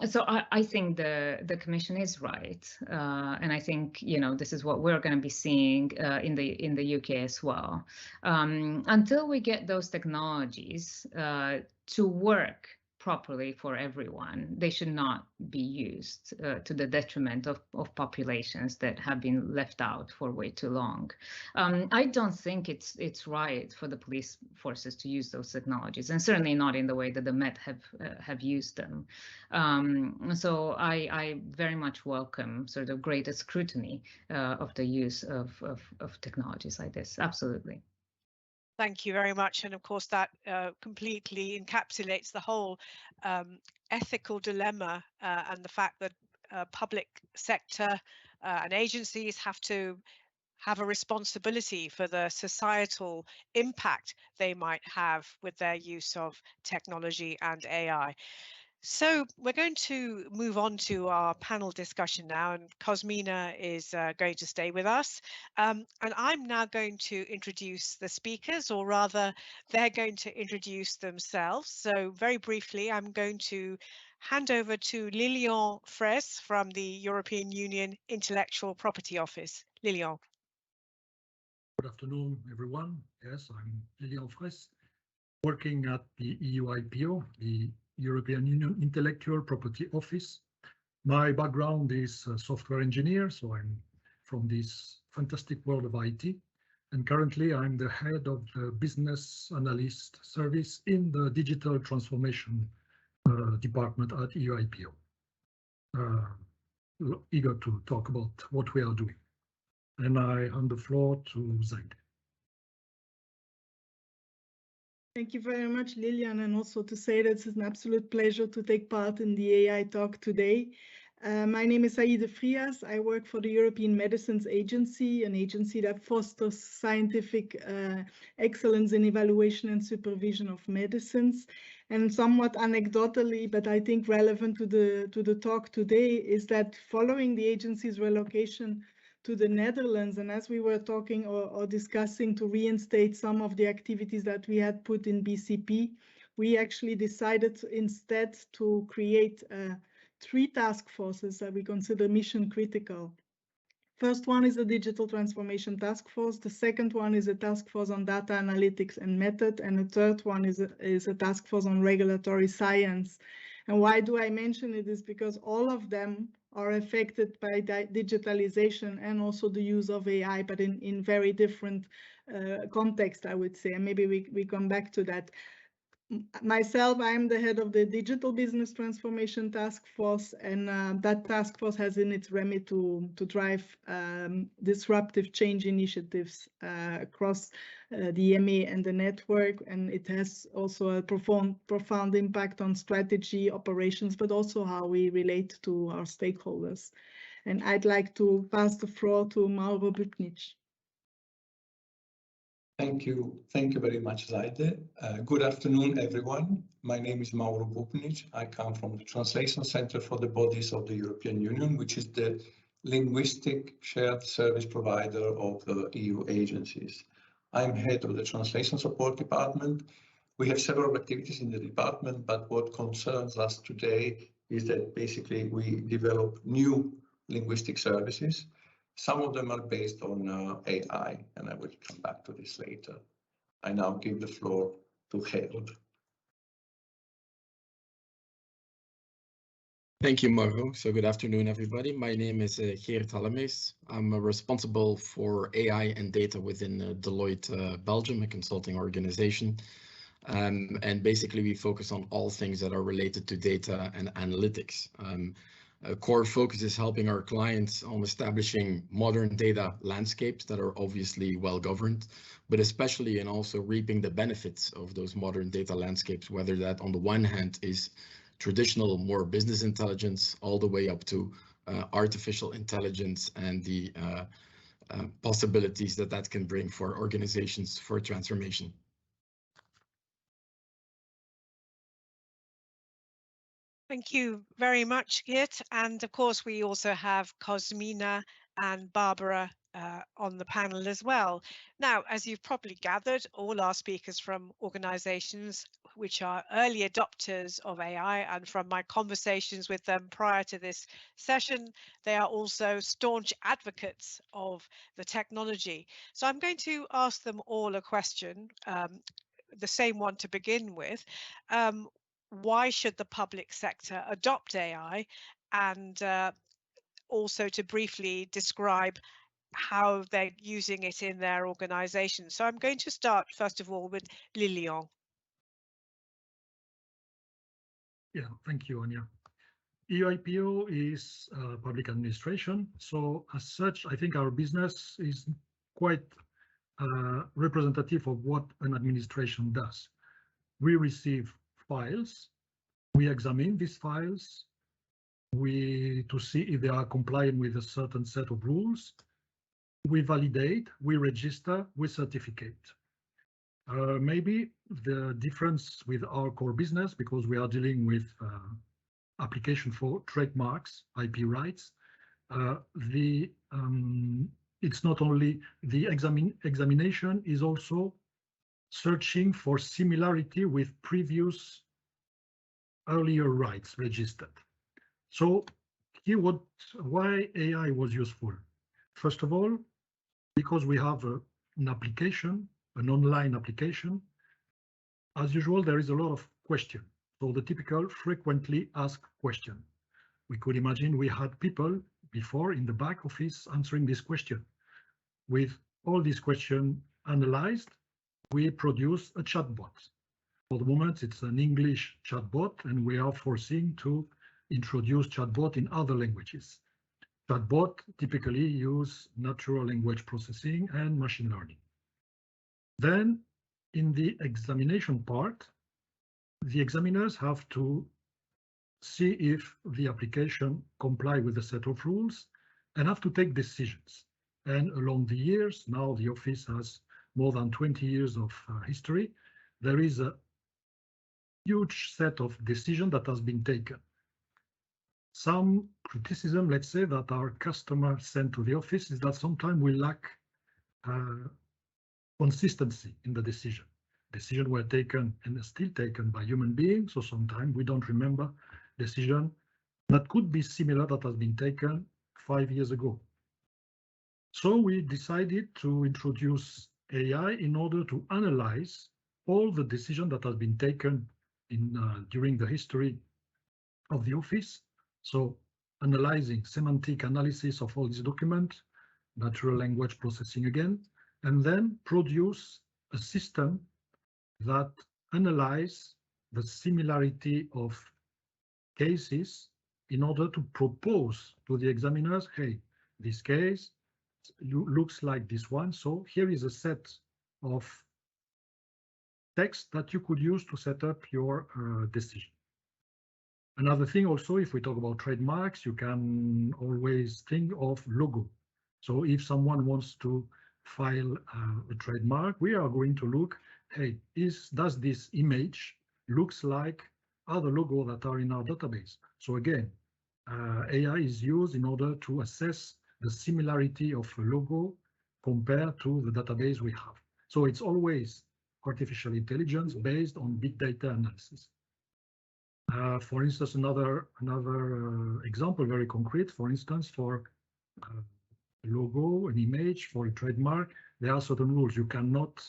so. I think the Commission is right, and I think this is what we're going to be seeing in the UK as well. Until we get those technologies to work properly for everyone, they should not be used to the detriment of populations that have been left out for way too long. I don't think it's right for the police forces to use those technologies, and certainly not in the way that the Met have used them. So I very much welcome sort of greater scrutiny of the use of technologies like this. Absolutely. Thank you very much. And of course, that completely encapsulates the whole ethical dilemma and the fact that public sector and agencies have to have a responsibility for the societal impact they might have with their use of technology and AI. So we're going to move on to our panel discussion now, and Cosmina is going to stay with us. And I'm now going to introduce the speakers, or rather, they're going to introduce themselves. So very briefly, I'm going to hand over to Lilian Fraisse from the European Union Intellectual Property Office. Lilian. Good afternoon, everyone. Yes, I'm Lilian Fraisse, working at the EUIPO, the European Union Intellectual Property Office. My background is a software engineer, so I'm from fantastic world of IT. And currently I'm the head of the business analyst service in the digital transformation department at EUIPO. Eager to talk about what we are doing. And I hand the floor to Zaide. Thank you very much, Lilian, and also to say that it's an absolute pleasure to take part in the AI talk today. My name is Zaide Frias. I work for the European Medicines Agency, an agency that fosters scientific excellence in evaluation and supervision of medicines. And somewhat anecdotally, but I think relevant to the talk today, is that following the agency's relocation to the Netherlands, and as we were talking or discussing to reinstate some of the activities that we had put in BCP, we actually decided instead to create 3 task forces that we consider mission critical. First one is the Digital Transformation Task Force. The second one is a task force on data analytics and method. And the third one is a task force on regulatory science. And why do I mention it is because all of them are affected by digitalization and also the use of AI, but in very different context, I would say. And maybe we come back to that. Myself, I am the head of the Digital Business Transformation Task Force, and that task force has in its remit to drive disruptive change initiatives across the EMA and the network, and it has also a profound impact on strategy, operations, but also how we relate to our stakeholders. And I'd like to pass the floor to Mauro Bupnic. Thank you very much, Zaide. Good afternoon, everyone. My name is Mauro Bupnic. I come from the Translation Center for the Bodies of the European Union, which is the linguistic shared service provider of the EU agencies. I'm head of the Translation Support Department. We have several activities in the department, but what concerns us today is that basically we develop new linguistic services. Some of them are based on AI, and I will come back to this later. I now give the floor to Gerald. Thank you, Mauro. So good afternoon, everybody. My name is Geert Hallemees. I'm responsible for AI and data within Deloitte Belgium, a consulting organization. And basically, we focus on all things that are related to data and analytics. A core focus is helping our clients on establishing modern data landscapes that are obviously well governed, but especially in also reaping the benefits of those modern data landscapes, whether that on the one hand is traditional, more business intelligence, all the way up to artificial intelligence and the possibilities that that can bring for organizations for transformation. Thank you very much, Geert. And of course, we also have Cosmina and Barbara on the panel as well. Now, as you've probably gathered, all our speakers from organizations which are early adopters of AI, and from my conversations with them prior to this session, they are also staunch advocates of the technology. So I'm going to ask them all a question, the same one to begin with. Why should the public sector adopt AI, and also to briefly describe how they're using it in their organization. So I'm going to start first of all with Lilian. Yeah, thank you, Anya. EUIPO is public administration, so as such, I think our business is quite representative of what an administration does. We receive files, we examine these files, to see if they are compliant with a certain set of rules, we validate, we register, we certificate. Maybe the difference with our core business, because we are dealing with application for trademarks, IP rights, it's not only the examination is also searching for similarity with previous earlier rights registered. So here, why AI was useful? First of all, because we have an application, an online application. As usual, there is a lot of questions. So the typical frequently asked question. We could imagine we had people before in the back office answering this question. with all these questions analyzed, we produce a chatbot. For the moment, it's an English chatbot, and we are foreseeing to introduce chatbot in other languages. Chatbot typically use natural language processing and machine learning. Then, in the examination part, the examiners have to see if the application comply with a set of rules and have to take decisions. And along the years, now the office has more than 20 years of history, there is a huge set of decisions that has been taken. Some criticism, let's say, that our customers send to the office is that sometimes we lack consistency in the decision. Decisions were taken and are still taken by human beings, so sometimes we don't remember decision that could be similar that has been taken 5 years ago. So we decided to introduce AI in order to analyze all the decisions that have been taken during the history of the office. So analyzing semantic analysis of all these documents, natural language processing again, and then produce a system that analyze the similarity of cases in order to propose to the examiners, hey, this case looks like this one, so here is a set of text that you could use to set up your decision. Another thing also, if we talk about trademarks, you can always think of logo. So if someone wants to file a trademark, we are going to look, hey, does this image looks like other logos that are in our database? So again, AI is used in order to assess the similarity of a logo compared to the database we have. So it's always artificial intelligence based on big data analysis. For instance, another example, very concrete, for instance, for a logo, an image, for a trademark, there are certain rules. You cannot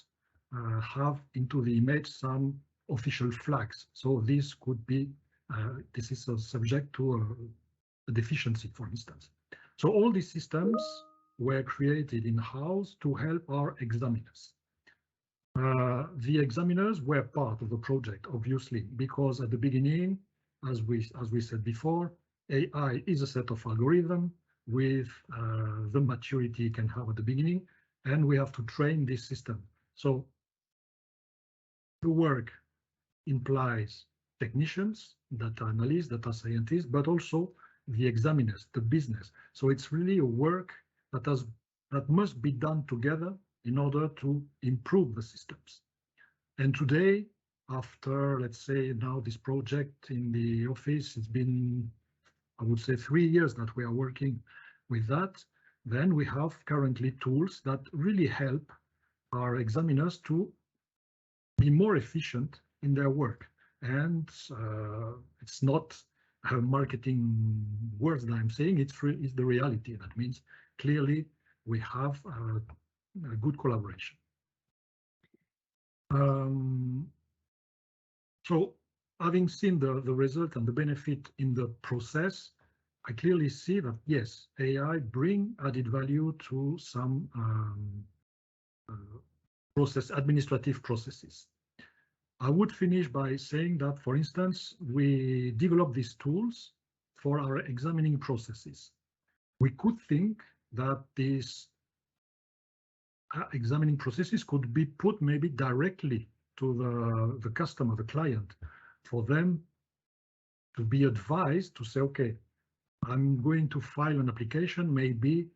have into the image some official flags. So this could be, this is subject to a deficiency, for instance. So all these systems were created in-house to help our examiners. The examiners were part of the project, obviously, because at the beginning, as we said before, AI is a set of algorithms with the maturity it can have at the beginning, and we have to train this system. So the work implies technicians, data analysts, data scientists, but also the examiners, the business. So it's really a work that must be done together in order to improve the systems. And today, after, let's say, now this project in the office, it's been, I would say, 3 years that we are working with that. Then we have currently tools that really help our examiners to be more efficient in their work. And it's not marketing words that I'm saying, it's the reality. That means clearly we have a good collaboration. So having seen the result and the benefit in the process, I clearly see that yes, AI bring added value to some administrative processes. I would finish by saying that, for instance, we develop these tools for our examining processes. We could think that these examining processes could be put maybe directly to the customer, the client, for them to be advised to say, okay, I'm going to file an application, maybe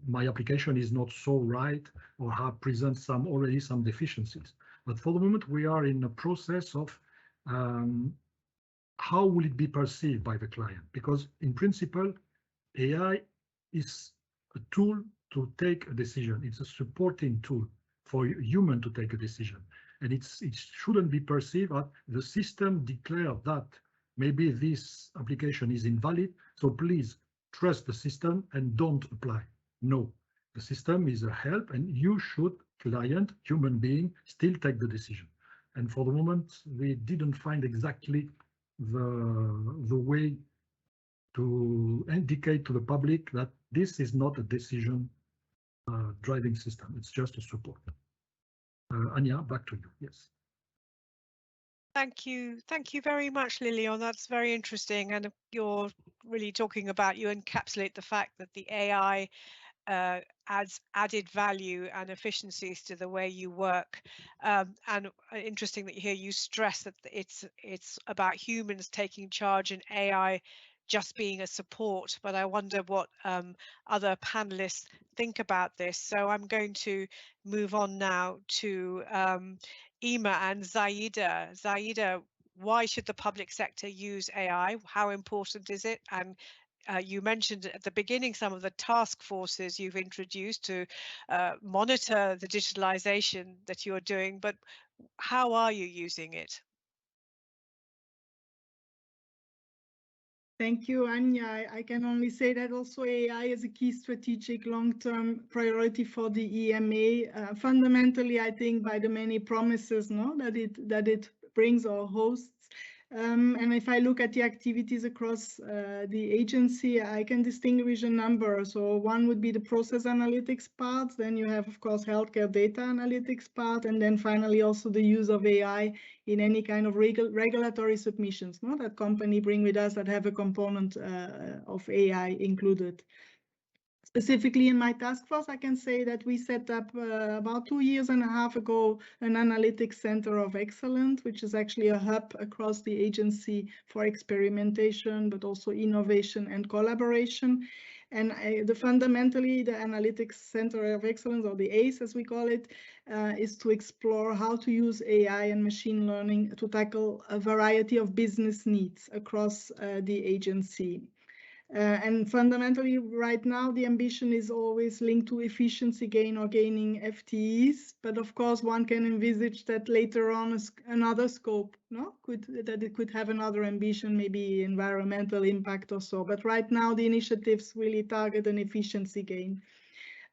my application is not so right or presents already some deficiencies. But for the moment, we are in a process of how will it be perceived by the client? Because in principle, AI is a tool to take a decision. It's a supporting tool for human to take a decision. And it shouldn't be perceived as the system declared that maybe this application is invalid, so please trust the system and don't apply. No, the system is a help and you should, client, human being, still take the decision. And for the moment, we didn't find exactly the way to indicate to the public that this is not a decision driving system. It's just a support. Anya, back to you. Yes. Thank you very much, Lilian. That's very interesting, and you're really talking about, you encapsulate the fact that the AI adds added value and efficiencies to the way you work, and interesting that you stress that it's about humans taking charge and AI just being a support. But I wonder what other panelists think about this. So I'm going to move on now to Ima and Zaida. Zaida, why should the public sector use AI? How important is it? And you mentioned at the beginning some of the task forces you've introduced to monitor the digitalization that you're doing, but how are you using it? Thank you, Anya. I can only say that also AI is a key strategic long-term priority for the EMA. Fundamentally, I think by the many promises that it brings or hosts. And if I look at the activities across the agency, I can distinguish a number. So one would be the process analytics part. Then you have, of course, healthcare data analytics part. And then finally, also the use of AI in any kind of regulatory submissions that company bring with us that have a component of AI included. Specifically in my task force, I can say that we set up about 2.5 years ago an analytics center of excellence, which is actually a hub across the agency for experimentation, but also innovation and collaboration. And fundamentally, the Analytics Center of Excellence, or the ACE as we call it, is to explore how to use AI and machine learning to tackle a variety of business needs across the agency. And fundamentally, right now, the ambition is always linked to efficiency gain or gaining FTEs. But of course, one can envisage that later on another scope, that it could have another ambition, maybe environmental impact or so. But right now, the initiatives really target an efficiency gain.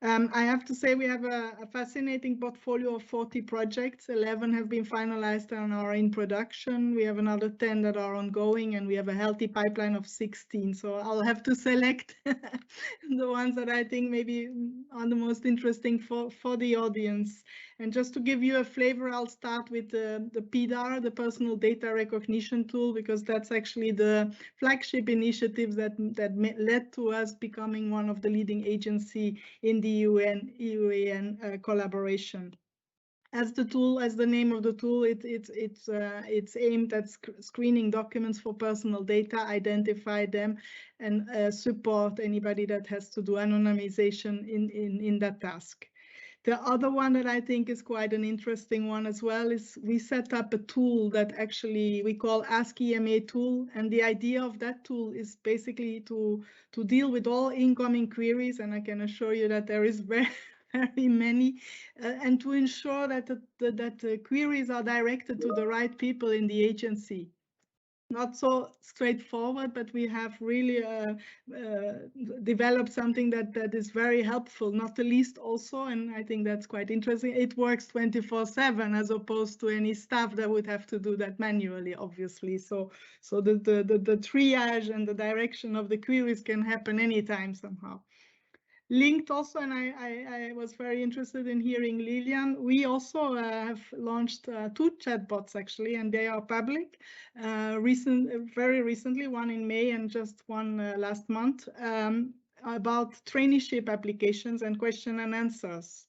I have to say we have a fascinating portfolio of 40 projects. 11 have been finalized and are in production. We have another 10 that are ongoing, and we have a healthy pipeline of 16. So I'll have to select the ones that I think maybe are the most interesting for the audience. And just to give you a flavor, I'll start with the PDAR, the Personal Data Recognition Tool, because that's actually the flagship initiative that led to us becoming one of the leading agencies in the EUAN collaboration. As the name of the tool, it's aimed at screening documents for personal data, identify them, and support anybody that has to do anonymization in that task. The other one that I think is quite an interesting one as well is we set up a tool that actually we call Ask EMA tool. And the idea of that tool is basically to deal with all incoming queries. And I can assure you that there is very many, and to ensure that the queries are directed to the right people in the agency. Not so straightforward, but we have really developed something that is very helpful, not the least also, and I think that's quite interesting. It works 24/7 as opposed to any staff that would have to do that manually, obviously. So the triage and the direction of the queries can happen anytime somehow. Linked also, and I was very interested in hearing Lilian, we also have launched 2 chatbots actually, and they are public. Very recently, one in May and just one last month, about traineeship applications and question and answers.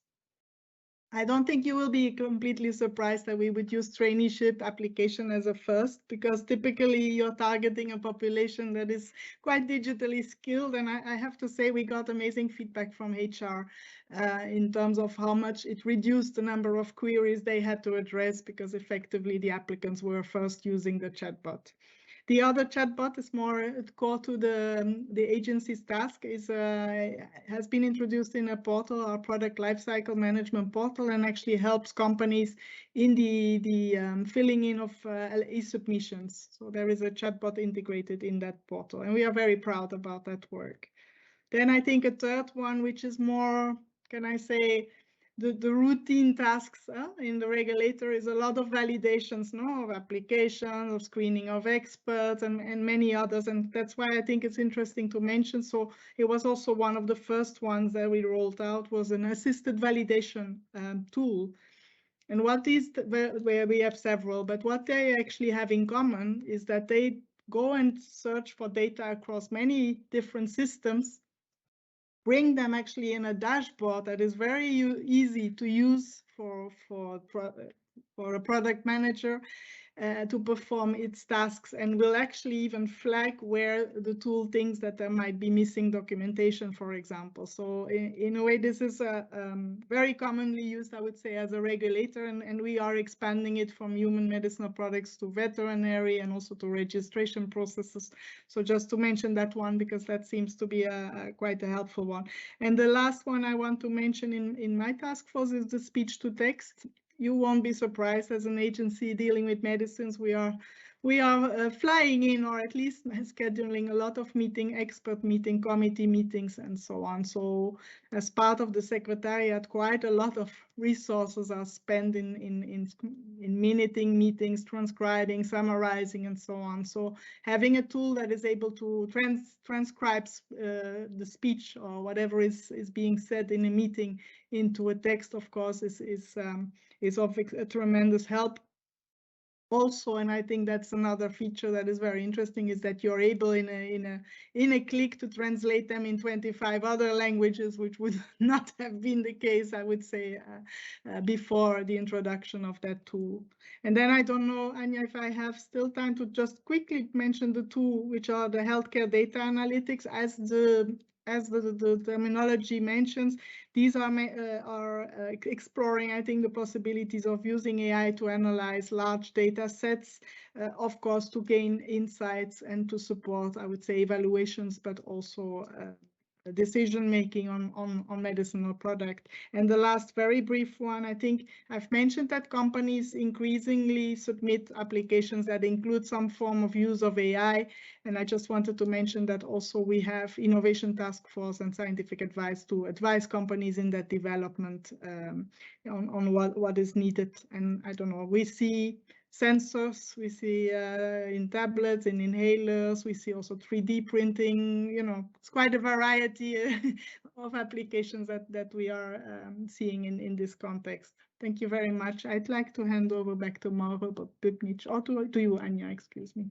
I don't think you will be completely surprised that we would use traineeship application as a first, because typically you're targeting a population that is quite digitally skilled. And I have to say we got amazing feedback from HR in terms of how much it reduced the number of queries they had to address, because effectively the applicants were first using the chatbot. The other chatbot is more core to the agency's task, has been introduced in a portal, our product lifecycle management portal, and actually helps companies in the filling in of e-submissions. So there is a chatbot integrated in that portal, and we are very proud about that work. Then I think a third one, which is more, can I say, the routine tasks in the regulator is a lot of validations, of applications, of screening of experts, and many others. And that's why I think it's interesting to mention. So it was also one of the first ones that we rolled out, was an assisted validation tool. And what is, where we have several, but what they actually have in common is that they go and search for data across many different systems, bring them actually in a dashboard that is very easy to use for a product manager to perform its tasks, and will actually even flag where the tool thinks that there might be missing documentation, for example. So in a way, this is very commonly used, I would say, as a regulator, and we are expanding it from human medicinal products to veterinary and also to registration processes. So just to mention that one, because that seems to be quite a helpful one. And the last one I want to mention in my task force is the speech to text. You won't be surprised, as an agency dealing with medicines, we are flying in, or at least scheduling a lot of expert meeting, committee meetings, and so on. So as part of the secretariat, quite a lot of resources are spent in minuting meetings, transcribing, summarizing, and so on. So having a tool that is able to transcribe the speech or whatever is being said in a meeting into a text, of course, is of a tremendous help. Also, and I think that's another feature that is very interesting, is that you're able in a click to translate them in 25 other languages, which would not have been the case, I would say, before the introduction of that tool. And then I don't know, Anya, if I have still time to just quickly mention the two, which are the healthcare data analytics. As the terminology mentions, these are exploring, I think, the possibilities of using AI to analyze large data sets, of course, to gain insights and to support, I would say, evaluations, but also decision making on medicinal product. And the last very brief one, I think I've mentioned that companies increasingly submit applications that include some form of use of AI. And I just wanted to mention that also we have innovation task force and scientific advice to advise companies in that development on what is needed. And I don't know, we see sensors, we see in tablets and inhalers, we see also 3D printing, it's quite a variety of applications that we are seeing in this context. Thank you very much. I'd like to hand over back to Mauro Pupnic, or to you, Anya, excuse me.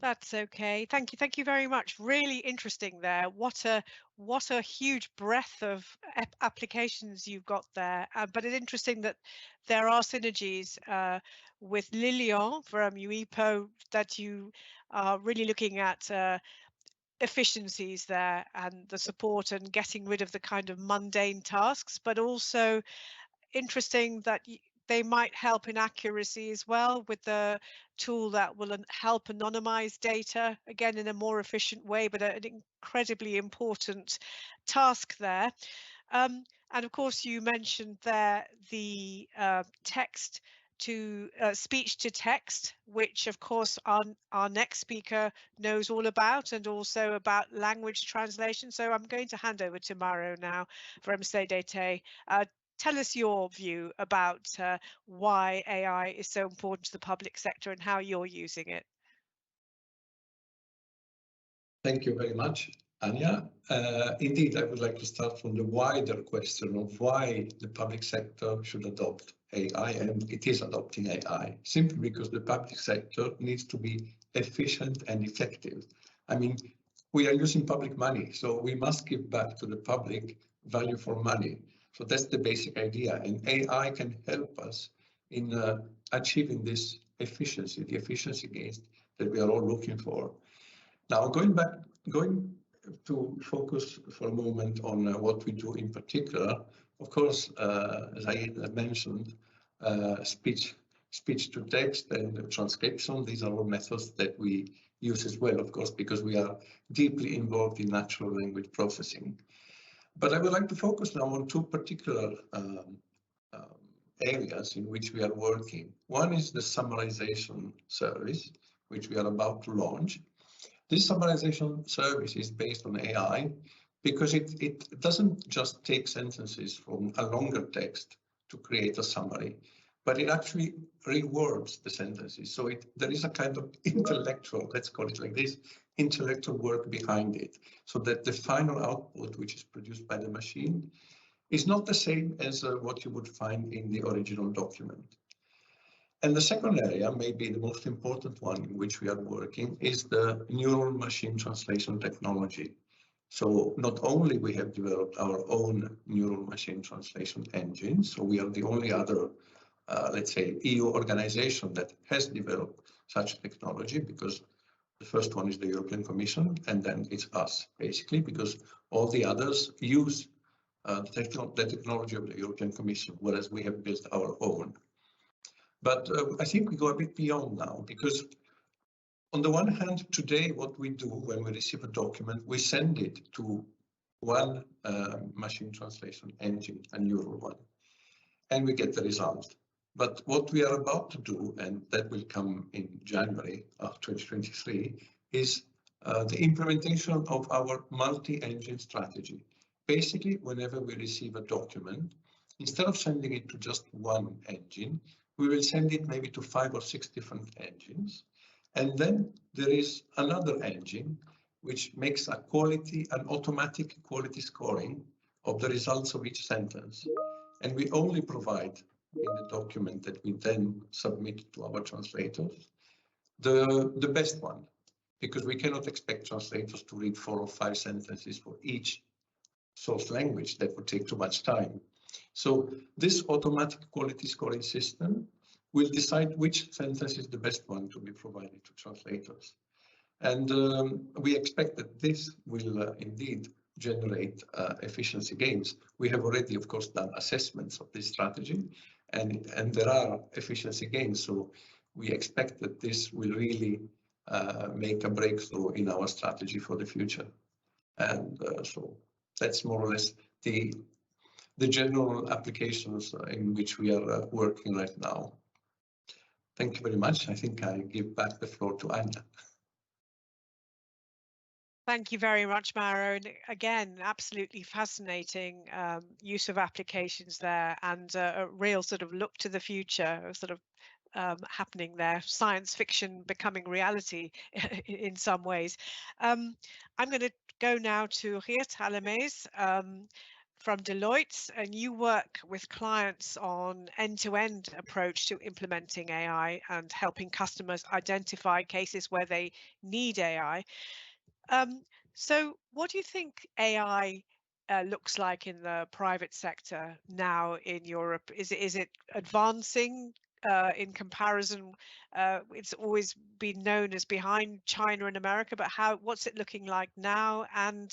That's okay. Thank you very much. Really interesting there. What a huge breadth of applications you've got there. But it's interesting that there are synergies with Lilian from UIPO, that you are really looking at efficiencies there and the support and getting rid of the kind of mundane tasks, but also interesting that they might help in accuracy as well, with the tool that will help anonymize data, again, in a more efficient way, but an incredibly important task there. And of course, you mentioned there the text to speech to text, which of course our next speaker knows all about, and also about language translation. So I'm going to hand over to Mauro now from CDT. Tell us your view about why AI is so important to the public sector and how you're using it. Thank you very much, Anya. Indeed, I would like to start from the wider question of why the public sector should adopt AI, and it is adopting AI, simply because the public sector needs to be efficient and effective. I mean, we are using public money, so we must give back to the public value for money. So that's the basic idea, and AI can help us in achieving this efficiency, the efficiency gains that we are all looking for. Now, going to focus for a moment on what we do in particular, of course, as I mentioned, speech to text and transcription, these are all methods that we use as well, of course, because we are deeply involved in natural language processing. But I would like to focus now on two particular areas in which we are working. One is the summarization service, which we are about to launch. This summarization service is based on AI, because it doesn't just take sentences from a longer text to create a summary, but it actually rewords the sentences. So there is a kind of intellectual, let's call it like this, intellectual work behind it, so that the final output, which is produced by the machine, is not the same as what you would find in the original document. And the second area, maybe the most important one in which we are working, is the neural machine translation technology. So not only we have developed our own neural machine translation engine, so we are the only other, let's say, EU organization that has developed such technology, because the first one is the European Commission, and then it's us, basically, because all the others use the technology of the European Commission, whereas we have built our own. But I think we go a bit beyond now, because on the one hand, today, what we do when we receive a document, we send it to one machine translation engine, a neural one, and we get the result. But what we are about to do, and that will come in January of 2023, is the implementation of our multi-engine strategy. Basically, whenever we receive a document, instead of sending it to just one engine, we will send it maybe to 5 or 6 different engines. And then there is another engine which makes an automatic quality scoring of the results of each sentence. And we only provide in the document that we then submit to our translators the best one, because we cannot expect translators to read 4 or 5 sentences for each source language. That would take too much time. So this automatic quality scoring system will decide which sentence is the best one to be provided to translators. And we expect that this will indeed generate efficiency gains. We have already, of course, done assessments of this strategy, and there are efficiency gains. So we expect that this will really make a breakthrough in our strategy for the future. And so that's more or less the general applications in which we are working right now. Thank you very much. I think I give back the floor to Anya. Thank you very much, Mauro. And again, absolutely fascinating use of applications there, and a real sort of look to the future, sort of happening there, science fiction becoming reality in some ways. I'm going to go now to Geert Halamees from Deloitte, and you work with clients on end-to-end approach to implementing AI and helping customers identify cases where they need AI. So what do you think AI looks like in the private sector now in Europe? Is it advancing in comparison? It's always been known as behind China and America, but what's it looking like now? And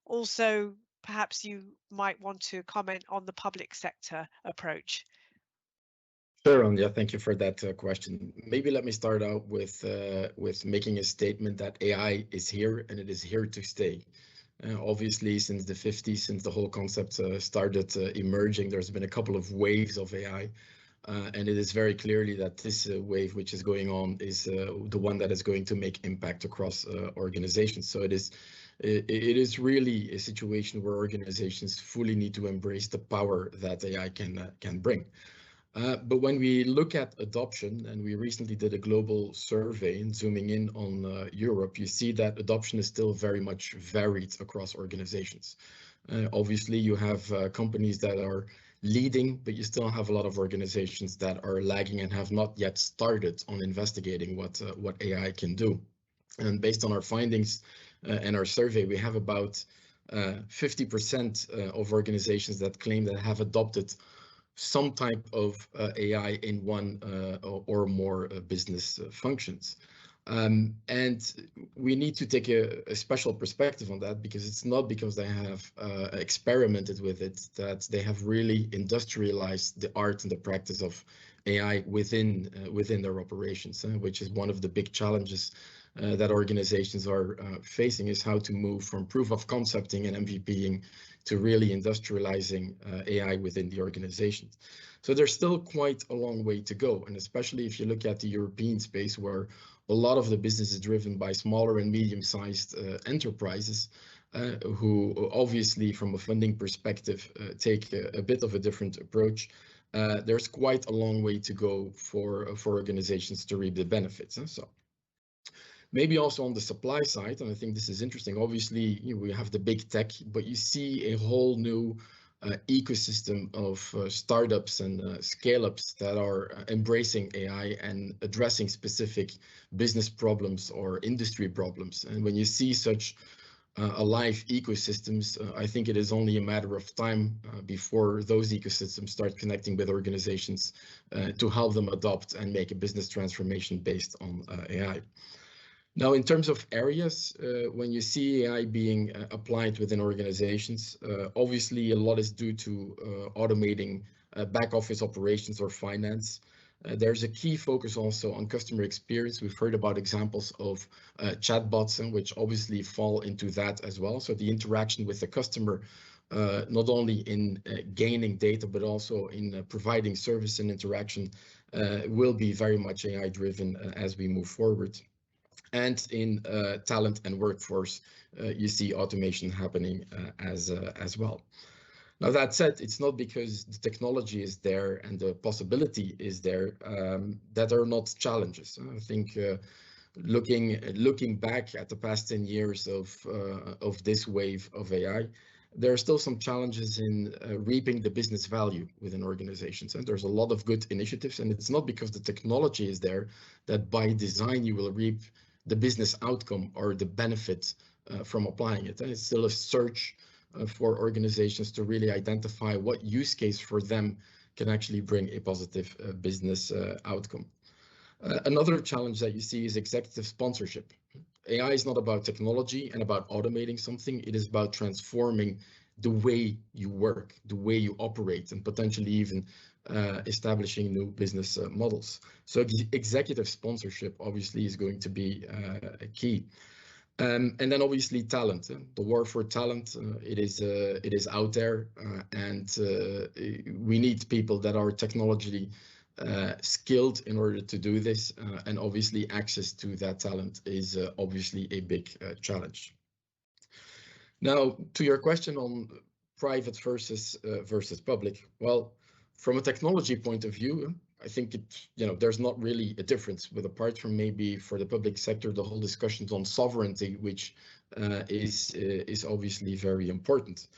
also, perhaps you might want to comment on the public sector approach. Sure, Anya, thank you for that question. Maybe let me start out with making a statement that AI is here and it is here to stay. Obviously, since the 50s, since the whole concept started emerging, there's been a couple of waves of AI. And it is very clearly that this wave which is going on is the one that is going to make impact across organizations. So it is really a situation where organizations fully need to embrace the power that AI can bring. But when we look at adoption, and we recently did a global survey and zooming in on Europe, you see that adoption is still very much varied across organizations. Obviously, you have companies that are leading, but you still have a lot of organizations that are lagging and have not yet started on investigating what AI can do. And based on our findings and our survey, we have about 50% of organizations that claim that have adopted some type of AI in one or more business functions. And we need to take a special perspective on that, because it's not because they have experimented with it that they have really industrialized the art and the practice of AI within their operations, which is one of the big challenges that organizations are facing, is how to move from proof of concepting and MVPing to really industrializing AI within the organizations. So there's still quite a long way to go, and especially if you look at the European space, where a lot of the business is driven by smaller and medium-sized enterprises who obviously from a funding perspective take a bit of a different approach. There's quite a long way to go for organizations to reap the benefits. So maybe also on the supply side, and I think this is interesting, obviously we have the big tech, but you see a whole new ecosystem of startups and scale-ups that are embracing AI and addressing specific business problems or industry problems. And when you see such alive ecosystems, I think it is only a matter of time before those ecosystems start connecting with organizations to help them adopt and make a business transformation based on AI. Now, in terms of areas, when you see AI being applied within organizations, obviously a lot is due to automating back office operations or finance. There's a key focus also on customer experience. We've heard about examples of chatbots, which obviously fall into that as well. So the interaction with the customer, not only in gaining data, but also in providing service and interaction, will be very much AI driven as we move forward. And in talent and workforce, you see automation happening as well. Now, that said, it's not because the technology is there and the possibility is there that there are not challenges. I think looking back at the past 10 years of this wave of AI, there are still some challenges in reaping the business value within organizations. And there's a lot of good initiatives, and it's not because the technology is there that by design you will reap the business outcome or the benefit from applying it. And it's still a search for organizations to really identify what use case for them can actually bring a positive business outcome. Another challenge that you see is executive sponsorship. AI is not about technology and about automating something. It is about transforming the way you work, the way you operate, and potentially even establishing new business models. So executive sponsorship obviously is going to be a key. And then obviously talent, the war for talent, it is out there, and we need people that are technologically skilled in order to do this, and obviously access to that talent is obviously a big challenge. Now, to your question on private versus public, well, from a technology point of view, I think there's not really a difference, but apart from maybe for the public sector, the whole discussions on sovereignty, which is obviously very important.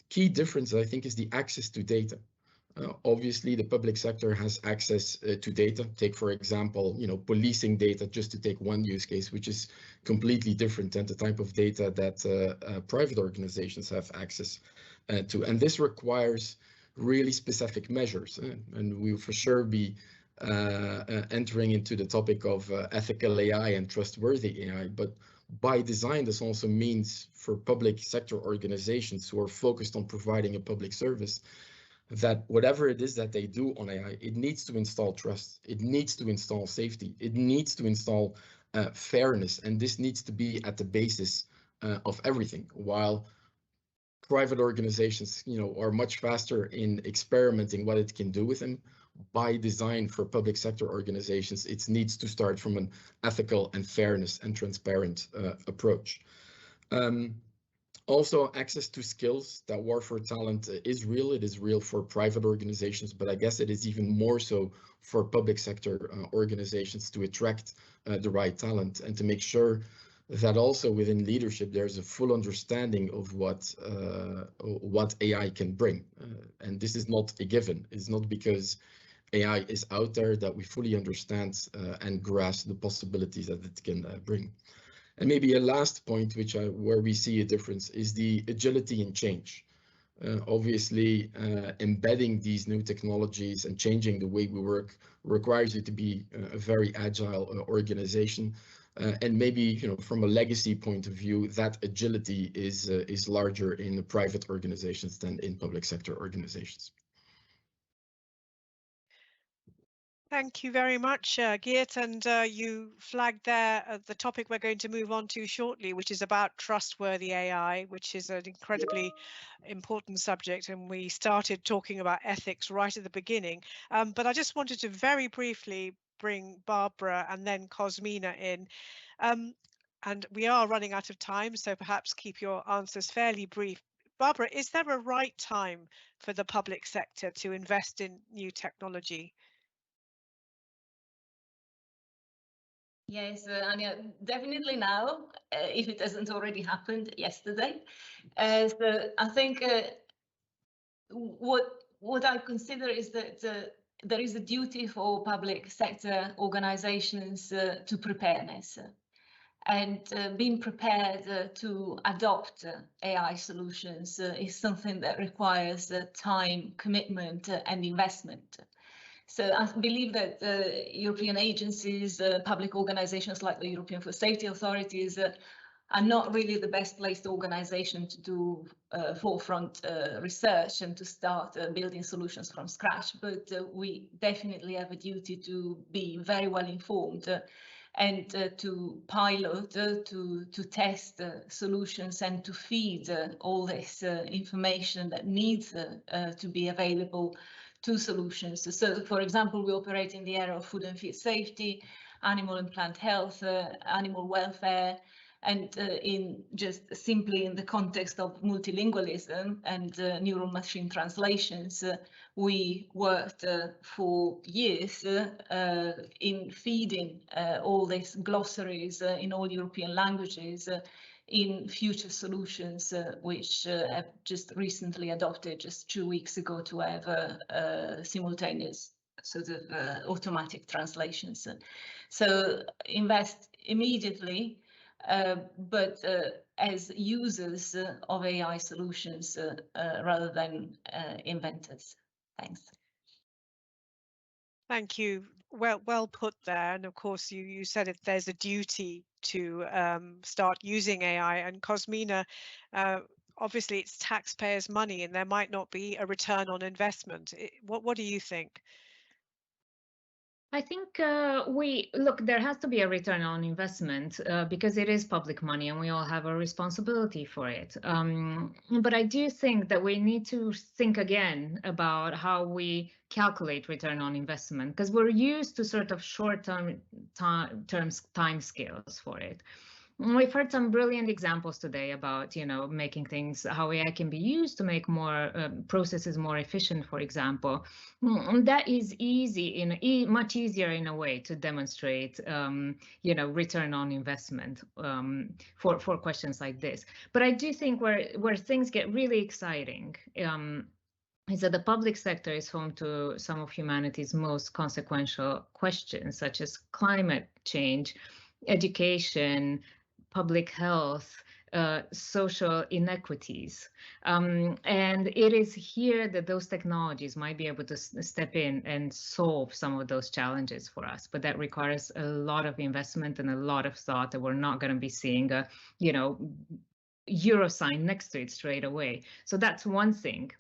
Key difference, I think, is the access to data. Obviously, the public sector has access to data. Take, for example, policing data, just to take one use case, which is completely different than the type of data that private organizations have access to. And this requires really specific measures. And we will for sure be entering into the topic of ethical AI and trustworthy AI. But by design, this also means for public sector organizations who are focused on providing a public service, that whatever it is that they do on AI, it needs to install trust, it needs to install safety, it needs to install fairness, and this needs to be at the basis of everything. While private organizations, are much faster in experimenting what it can do with them, by design for public sector organizations, it needs to start from an ethical and fairness and transparent approach. Also, access to skills. That war for talent is real. It is real for private organizations, but I guess it is even more so for public sector organizations to attract the right talent and to make sure that also within leadership there's a full understanding of what AI can bring. And this is not a given. It's not because AI is out there that we fully understand and grasp the possibilities that it can bring. And maybe a last point, where we see a difference, is the agility in change. Obviously, embedding these new technologies and changing the way we work requires you to be a very agile organization. And maybe, from a legacy point of view, that agility is larger in the private organizations than in public sector organizations. Thank you very much, Geert. And you flagged there the topic we're going to move on to shortly, which is about trustworthy AI, which is an incredibly important subject. And we started talking about ethics right at the beginning. But I just wanted to very briefly bring Barbara and then Cosmina in. And we are running out of time, so perhaps keep your answers fairly brief. Barbara, is there a right time for the public sector to invest in new technology? Yes, Anya, definitely now, if it hasn't already happened yesterday. So I think what I consider is that there is a duty for public sector organizations to preparedness. And being prepared to adopt AI solutions is something that requires time, commitment, and investment. So I believe that European agencies, public organizations like the European Food Safety Authorities are not really the best placed organization to do forefront research and to start building solutions from scratch. But we definitely have a duty to be very well informed and to pilot, to test solutions and to feed all this information that needs to be available to solutions. So, for example, we operate in the area of food and feed safety, animal and plant health, animal welfare, and in just simply in the context of multilingualism and neural machine translations, we worked for years in feeding all these glossaries in all European languages in future solutions, which have just recently adopted just 2 weeks ago to have simultaneous sort of automatic translations. So invest immediately, but as users of AI solutions rather than inventors. Thanks. Thank you. Well put there. And of course, you said if there's a duty to start using AI. And Cosmina, obviously it's taxpayers' money, and there might not be a return on investment. What do you think? I think there has to be a return on investment because it is public money and we all have a responsibility for it. But I do think that we need to think again about how we calculate return on investment, because we're used to sort of short-term time scales for it. We've heard some brilliant examples today about, making things, how AI can be used to make more processes more efficient, for example. That is much easier in a way to demonstrate, return on investment for questions like this. But I do think where things get really exciting is that the public sector is home to some of humanity's most consequential questions, such as climate change, education, public health, social inequities. And it is here that those technologies might be able to step in and solve some of those challenges for us. But that requires a lot of investment and a lot of thought that we're not going to be seeing a, euro sign next to it straight away. So that's one thing.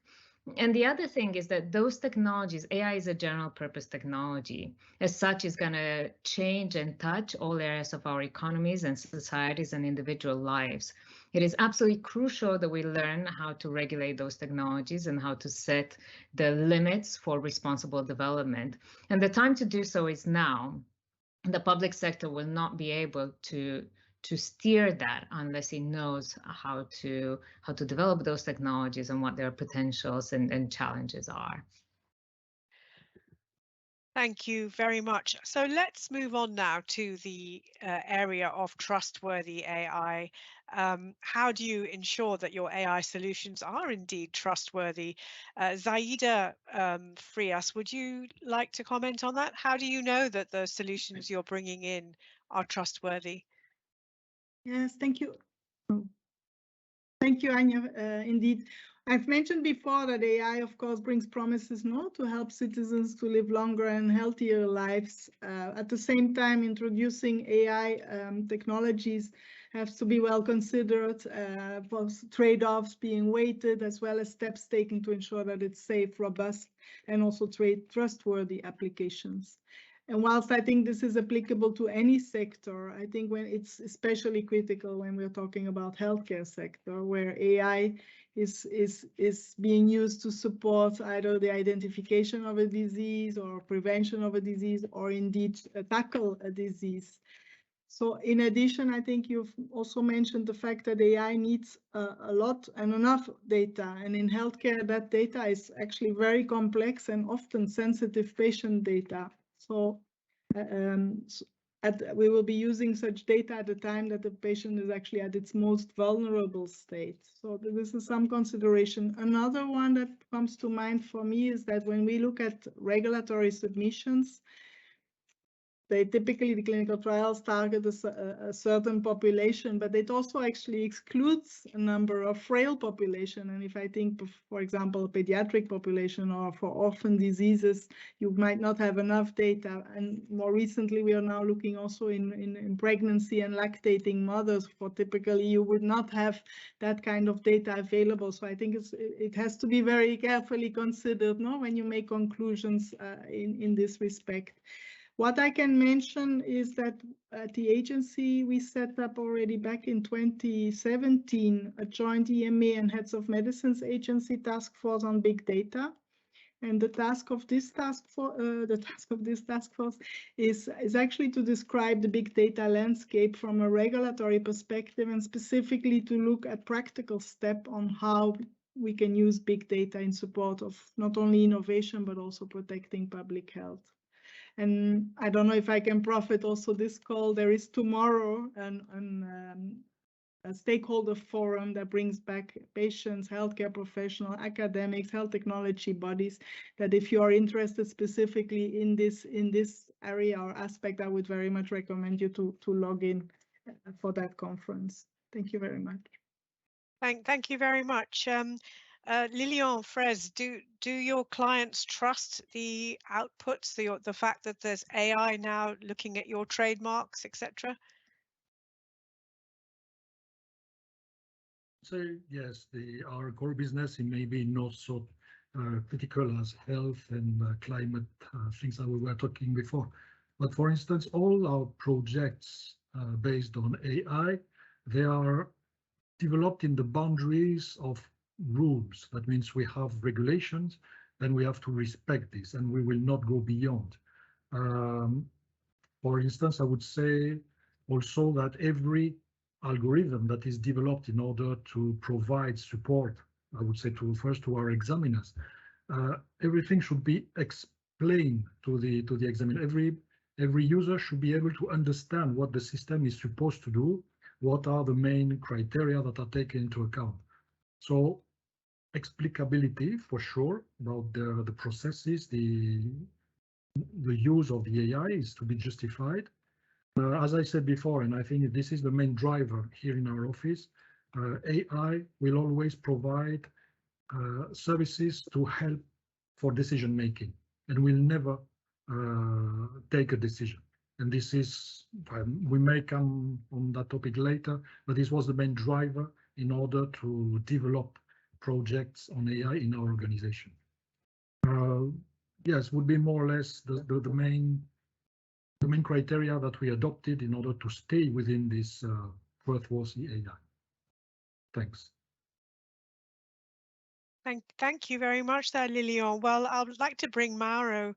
And the other thing is that those technologies, AI is a general purpose technology. As such, is going to change and touch all areas of our economies and societies and individual lives. It is absolutely crucial that we learn how to regulate those technologies and how to set the limits for responsible development. And the time to do so is now. The public sector will not be able to steer that unless it knows how to develop those technologies and what their potentials and challenges are. Thank you very much. So let's move on now to the area of trustworthy AI. How do you ensure that your AI solutions are indeed trustworthy? Zaida Frias, would you like to comment on that? How do you know that the solutions you're bringing in are trustworthy? Yes, thank you. Thank you, Anya. Indeed, I've mentioned before that AI, of course, brings promises to help citizens to live longer and healthier lives. At the same time, introducing AI technologies has to be well considered, trade-offs being weighted, as well as steps taken to ensure that it's safe, robust, and also trustworthy applications. And whilst I think this is applicable to any sector, I think when it's especially critical when we're talking about healthcare sector, where AI is being used to support either the identification of a disease or prevention of a disease, or indeed tackle a disease. So in addition, I think you've also mentioned the fact that AI needs a lot and enough data. And in healthcare, that data is actually very complex and often sensitive patient data. So we will be using such data at the time that the patient is actually at its most vulnerable state. So this is some consideration. Another one that comes to mind for me is that when we look at regulatory submissions, the clinical trials target a certain population, but it also actually excludes a number of frail population. And if I think, for example, pediatric population or for orphan diseases, you might not have enough data. And more recently, we are now looking also in pregnancy and lactating mothers, for typically you would not have that kind of data available. So I think it has to be very carefully considered, no, when you make conclusions in this respect. What I can mention is that at the agency, we set up already back in 2017 a joint EMA and Heads of Medicines Agency task force on big data. And the task of this task force is actually to describe the big data landscape from a regulatory perspective, and specifically to look at practical steps on how we can use big data in support of not only innovation, but also protecting public health. And I don't know if I can profit also this call. There is tomorrow a stakeholder forum that brings back patients, healthcare professionals, academics, health technology bodies, that if you are interested specifically in this area or aspect, I would very much recommend you to log in for that conference. Thank you very much. Thank you very much. Lilian, Fraise, do your clients trust the outputs, the fact that there's AI now looking at your trademarks, etc.? So yes, our core business may be not so critical as health and climate things that we were talking before. But for instance, all our projects based on AI, they are developed in the boundaries of rules. That means we have regulations and we have to respect this, and we will not go beyond. For instance, I would say also that every algorithm that is developed in order to provide support, I would say first to our examiners, everything should be explained to the examiner. Every user should be able to understand what the system is supposed to do, what are the main criteria that are taken into account. So explicability for sure about the processes, the use of the AI is to be justified. As I said before, and I think this is the main driver here in our office, AI will always provide services to help for decision making, and will never take a decision. And this is, we may come on that topic later, but this was the main driver in order to develop projects on AI in our organization. Yes, would be more or less the main criteria that we adopted in order to stay within this trustworthy AI. Thanks. Thank you very much there, Lilian. Well, I would like to bring Mauro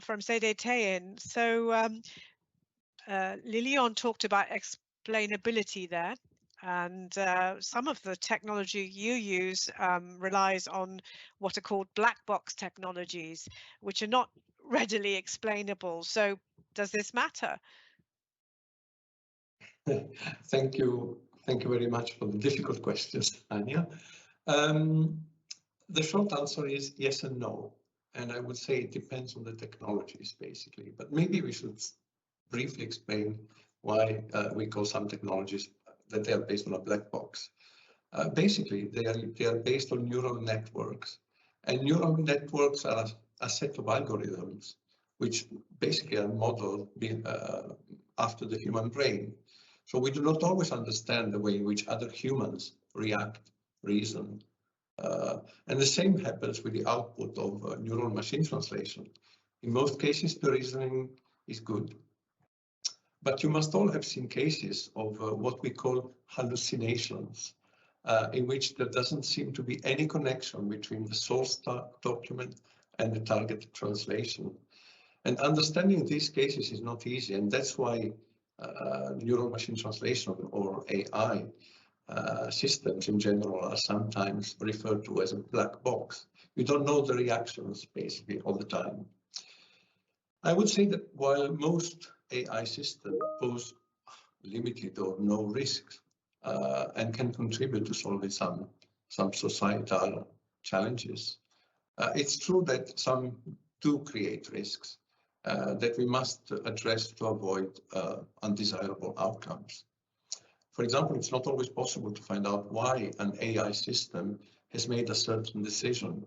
from CDT in. So Lilian talked about explainability there, and some of the technology you use relies on what are called black box technologies, which are not readily explainable. So does this matter? Thank you very much for the difficult questions, Anya. The short answer is yes and no. And I would say it depends on the technologies, basically. But maybe we should briefly explain why we call some technologies that they are based on a black box. Basically, they are based on neural networks. And neural networks are a set of algorithms which basically are modeled after the human brain. So we do not always understand the way in which other humans react, reason. And the same happens with the output of neural machine translation. In most cases, the reasoning is good. But you must all have seen cases of what we call hallucinations, in which there doesn't seem to be any connection between the source document and the targeted translation. And understanding these cases is not easy, and that's why neural machine translation or AI systems in general are sometimes referred to as a black box. You don't know the reactions basically all the time. I would say that while most AI systems pose limited or no risks and can contribute to solving some societal challenges, it's true that some do create risks that we must address to avoid undesirable outcomes. For example, it's not always possible to find out why an AI system has made a certain decision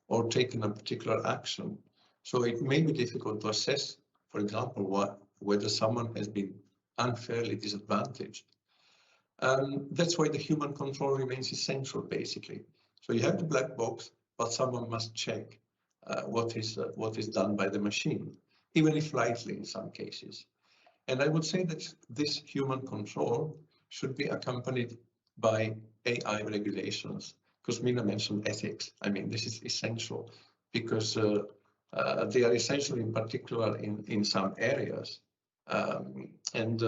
or taken a particular action. So it may be difficult to assess, for example, whether someone has been unfairly disadvantaged. That's why the human control remains essential, basically. So you have the black box, but someone must check what is done by the machine, even if lightly in some cases. And I would say that this human control should be accompanied by AI regulations. Cosmina mentioned ethics. I mean, this is essential because they are essential in particular in some areas. And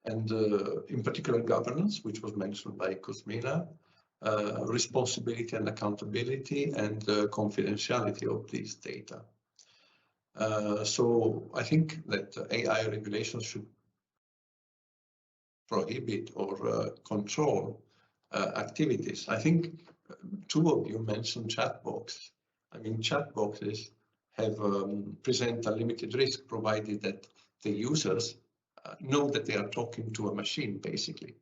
in particular governance, which was mentioned by Cosmina, responsibility and accountability, and confidentiality of these data. So I think that AI regulations should prohibit or control activities. I think two of you mentioned chatbots. I mean, chatboxes have present a limited risk provided that the users know that they are talking to a machine, basically.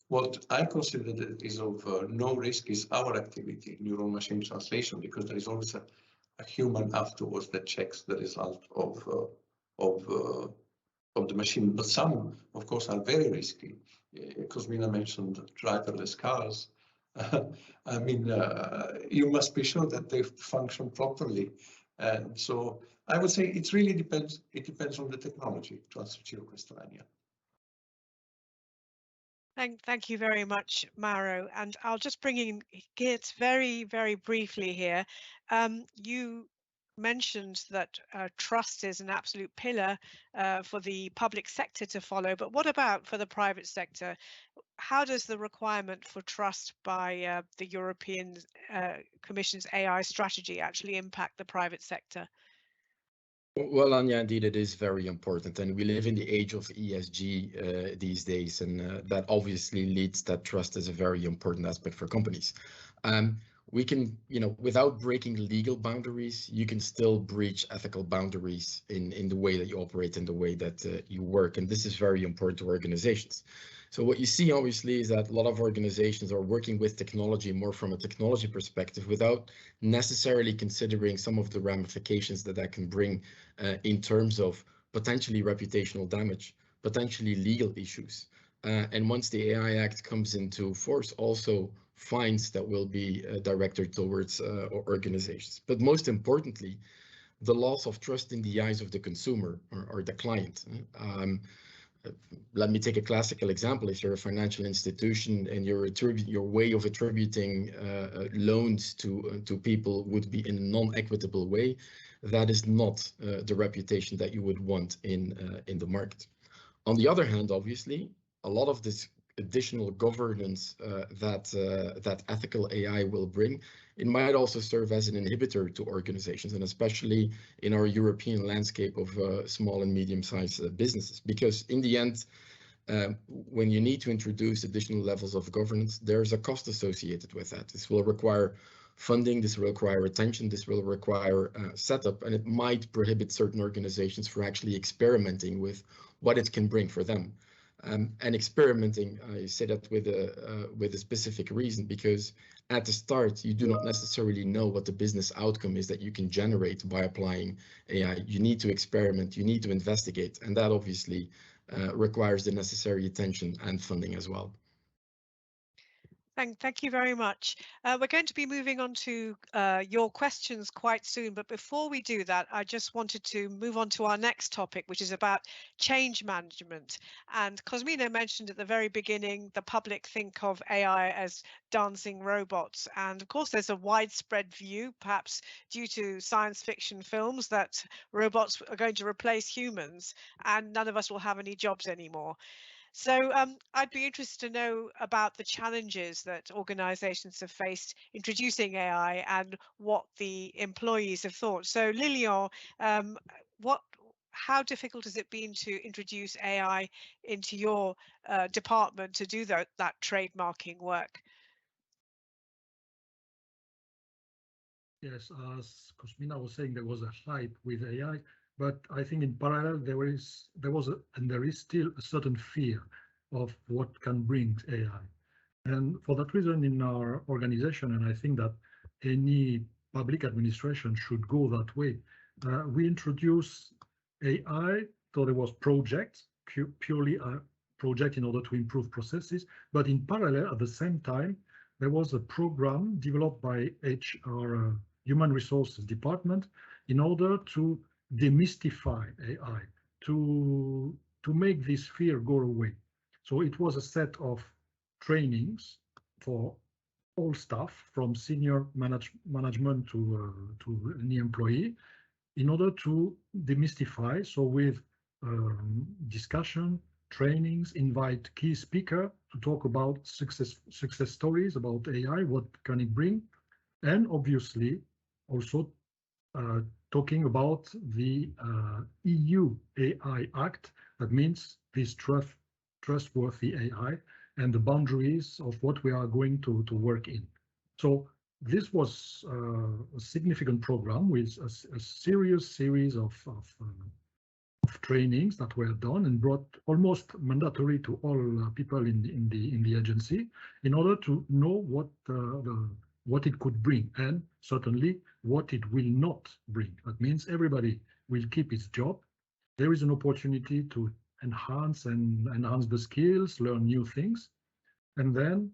What I consider that is of no risk is our activity, neural machine translation, because there is always a human afterwards that checks the result of the machine. But some, of course, are very risky. Cosmina mentioned driverless cars. I mean, you must be sure that they function properly. And so I would say it really depends. It depends on the technology, to answer to your question, Anya. Thank you very much, Mauro. And I'll just bring in Geert very, very briefly here. You mentioned that trust is an absolute pillar for the public sector to follow, but what about for the private sector? How does the requirement for trust by the European Commission's AI strategy actually impact the private sector? Well, Anya, indeed, it is very important, and we live in the age of ESG these days, and that obviously leads that trust is a very important aspect for companies. We can, without breaking legal boundaries, you can still breach ethical boundaries in the way that you operate, in the way that you work, and this is very important to organizations. So what you see, obviously, is that a lot of organizations are working with technology more from a technology perspective without necessarily considering some of the ramifications that can bring in terms of potentially reputational damage, potentially legal issues. And once the AI Act comes into force, also fines that will be directed towards organizations. But most importantly, the loss of trust in the eyes of the consumer or the client. Let me take a classical example. If you're a financial institution and your way of attributing loans to people would be in a non-equitable way, that is not the reputation that you would want in the market. On the other hand, obviously, a lot of this additional governance that ethical AI will bring, it might also serve as an inhibitor to organizations, and especially in our European landscape of small and medium-sized businesses. Because in the end, when you need to introduce additional levels of governance, there's a cost associated with that. This will require funding, this will require attention, this will require setup, and it might prohibit certain organizations from actually experimenting with what it can bring for them. And experimenting, I say that with a specific reason, because at the start, you do not necessarily know what the business outcome is that you can generate by applying AI. You need to experiment, you need to investigate, and that obviously requires the necessary attention and funding as well. Thank you very much. We're going to be moving on to your questions quite soon, but before we do that, I just wanted to move on to our next topic, which is about change management. And Cosmina mentioned at the very beginning, the public think of AI as dancing robots. And of course, there's a widespread view, perhaps due to science fiction films, that robots are going to replace humans and none of us will have any jobs anymore. So I'd be interested to know about the challenges that organizations have faced introducing AI and what the employees have thought. So Lilian, how difficult has it been to introduce AI into your department to do that trademarking work? Yes, as Cosmina was saying, there was a hype with AI, but I think in parallel there was and there is still a certain fear of what can bring AI. And for that reason, in our organization, and I think that any public administration should go that way, we introduce AI. So there was projects, purely a project in order to improve processes, but in parallel, at the same time, there was a program developed by HR, Human Resources Department, in order to demystify AI, to make this fear go away. So it was a set of trainings for all staff, from senior management to any employee, in order to demystify. So with discussion, trainings, invite key speaker to talk about success stories about AI, what can it bring, and obviously also talking about the EU AI Act. That means this trustworthy AI and the boundaries of what we are going to work in. So this was a significant program with a series of trainings that were done and brought almost mandatory to all people in the agency, in order to know what it could bring, and certainly what it will not bring. That means everybody will keep its job. There is an opportunity to enhance the skills, learn new things. And then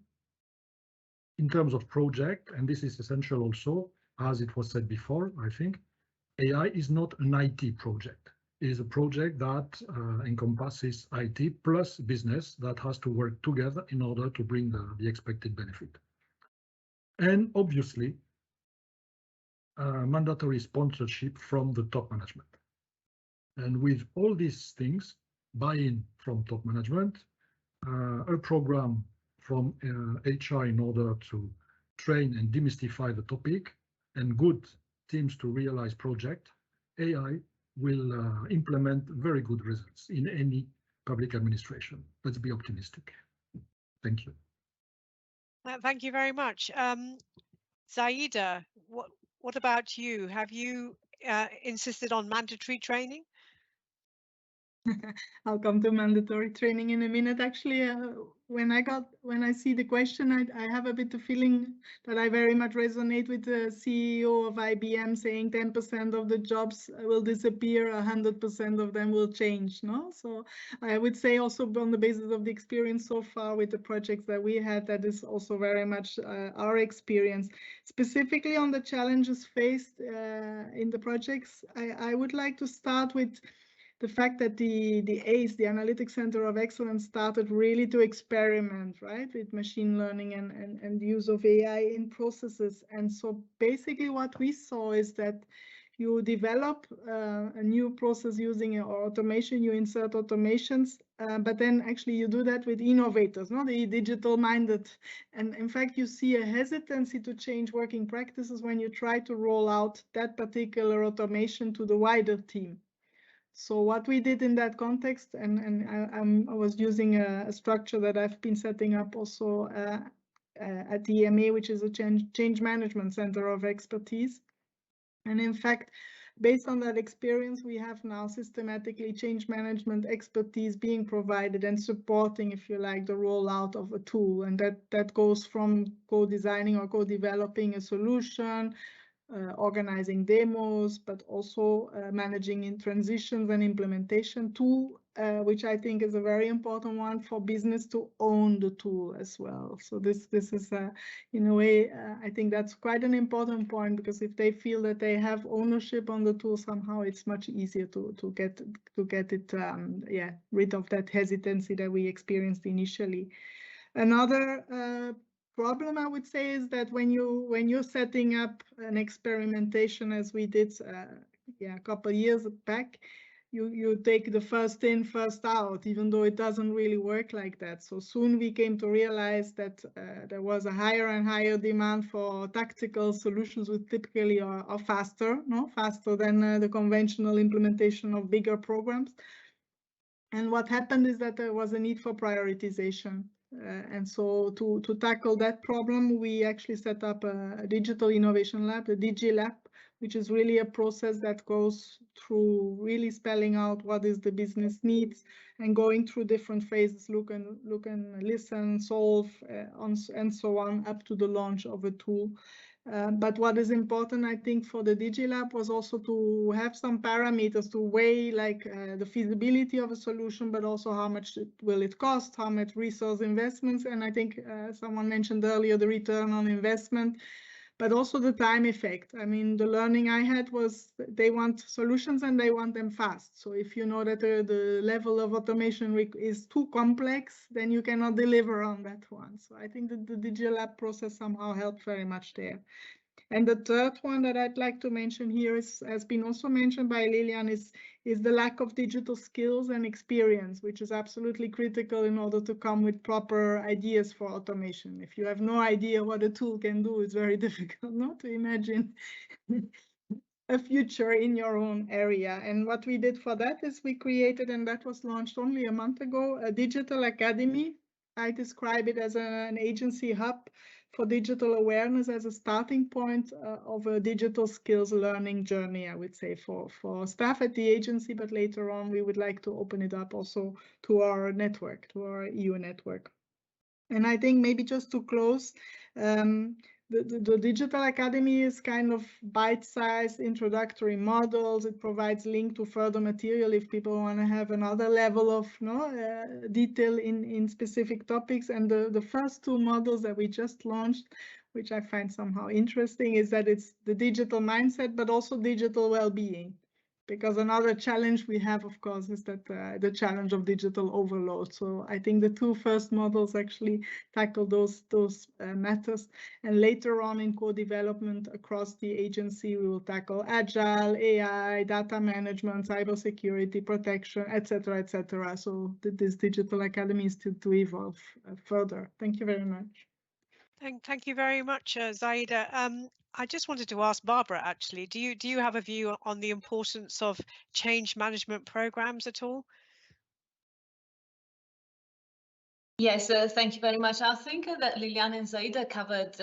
in terms of project, and this is essential also, as it was said before, I think, AI is not an IT project. It is a project that encompasses IT plus business that has to work together in order to bring the expected benefit. And obviously, mandatory sponsorship from the top management. And with all these things, buy-in from top management, a program from HR in order to train and demystify the topic, and good teams to realize project, AI will implement very good results in any public administration. Let's be optimistic. Thank you. Thank you very much. Zaida, what about you? Have you insisted on mandatory training? I'll come to mandatory training in a minute. Actually, when I see the question, I have a bit of feeling that I very much resonate with the CEO of IBM saying 10% of the jobs will disappear, 100% of them will change. No, so I would say also on the basis of the experience so far with the projects that we had, that is also very much our experience. Specifically on the challenges faced in the projects, I would like to start with the fact that the ACE, the Analytics Center of Excellence, started really to experiment, right, with machine learning and use of AI in processes. And so basically what we saw is that you develop a new process using automation, you insert automations, but then actually you do that with innovators, not the digital minded. And in fact, you see a hesitancy to change working practices when you try to roll out that particular automation to the wider team. So what we did in that context, and I was using a structure that I've been setting up also at the EMA, which is a change management center of expertise. And in fact, based on that experience, we have now systematically change management expertise being provided and supporting, if you like, the rollout of a tool. And that goes from co-designing or co-developing a solution, organizing demos, but also managing in transitions and implementation, to which I think is a very important one for business to own the tool as well. So this is in a way, I think that's quite an important point, because if they feel that they have ownership on the tool, somehow it's much easier to get it rid of that hesitancy that we experienced initially. Another problem, I would say, is that when you're setting up an experimentation, as we did a couple of years back, you take the first in, first out, even though it doesn't really work like that. So soon we came to realize that there was a higher and higher demand for tactical solutions, which typically are faster than the conventional implementation of bigger programs. And what happened is that there was a need for prioritization. And so to tackle that problem, we actually set up a digital innovation lab, the DigiLab, which is really a process that goes through really spelling out what is the business needs and going through different phases, look and listen, solve, and so on, up to the launch of a tool. But what is important, I think, for the DigiLab was also to have some parameters to weigh, like the feasibility of a solution, but also how much will it cost, how much resource investments. And I think someone mentioned earlier the return on investment, but also the time effect. I mean, the learning I had was they want solutions and they want them fast. So if you know that the level of automation is too complex, then you cannot deliver on that one. So I think that the DigiLab process somehow helped very much there. And the third one that I'd like to mention here has been also mentioned by Lilian, is the lack of digital skills and experience, which is absolutely critical in order to come with proper ideas for automation. If you have no idea what a tool can do, it's very difficult not to imagine a future in your own area. And what we did for that is we created, and that was launched only a month ago, a digital academy. I describe it as an agency hub for digital awareness, as a starting point of a digital skills learning journey, I would say, for staff at the agency, but later on we would like to open it up also to our network, to our EU network. And I think maybe just to close, the Digital Academy is kind of bite-sized introductory models. It provides link to further material if people want to have another level of detail in specific topics. And the first two models that we just launched, which I find somehow interesting, is that it's the digital mindset, but also digital well-being. Because another challenge we have, of course, is that the challenge of digital overload. So I think the two first models actually tackle those matters. And later on in co-development across the agency, we will tackle agile, AI, data management, cybersecurity, protection, etc., etc. So this digital academy is to evolve further. Thank you very much. Thank you very much, Zaida. I just wanted to ask Barbara, actually, do you have a view on the importance of change management programs at all? Yes, thank you very much. I think that Lilian and Zaida covered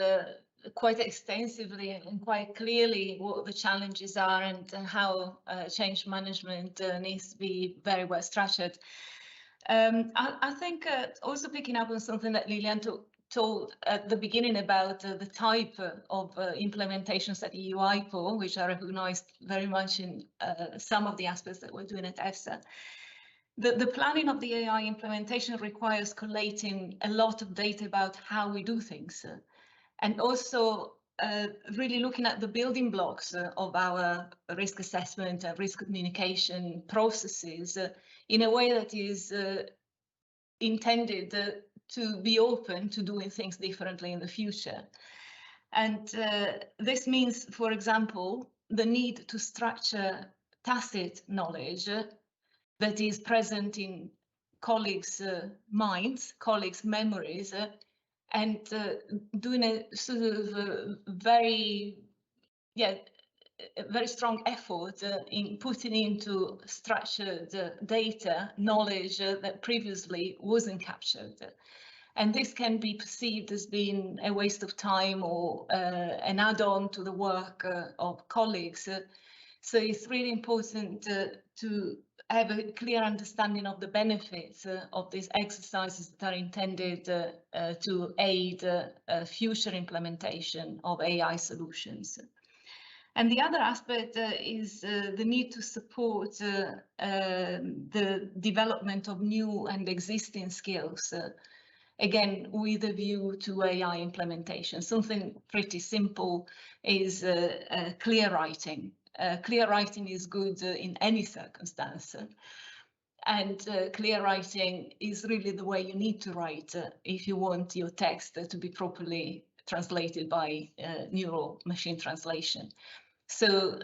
quite extensively and quite clearly what the challenges are and how change management needs to be very well structured. I think also picking up on something that Lilian told at the beginning about the type of implementations at EU IPO, which are recognized very much in some of the aspects that we're doing at EFSA. The planning of the AI implementation requires collating a lot of data about how we do things, and also really looking at the building blocks of our risk assessment and risk communication processes in a way that is intended to be open to doing things differently in the future. And this means, for example, the need to structure tacit knowledge that is present in colleagues' minds, colleagues' memories, and doing a sort of very strong effort in putting into structured data knowledge that previously wasn't captured. And this can be perceived as being a waste of time or an add-on to the work of colleagues. So it's really important to have a clear understanding of the benefits of these exercises that are intended to aid future implementation of AI solutions. And the other aspect is the need to support the development of new and existing skills, again, with a view to AI implementation. Something pretty simple is clear writing. Clear writing is good in any circumstance. And clear writing is really the way you need to write if you want your text to be properly translated by neural machine translation. So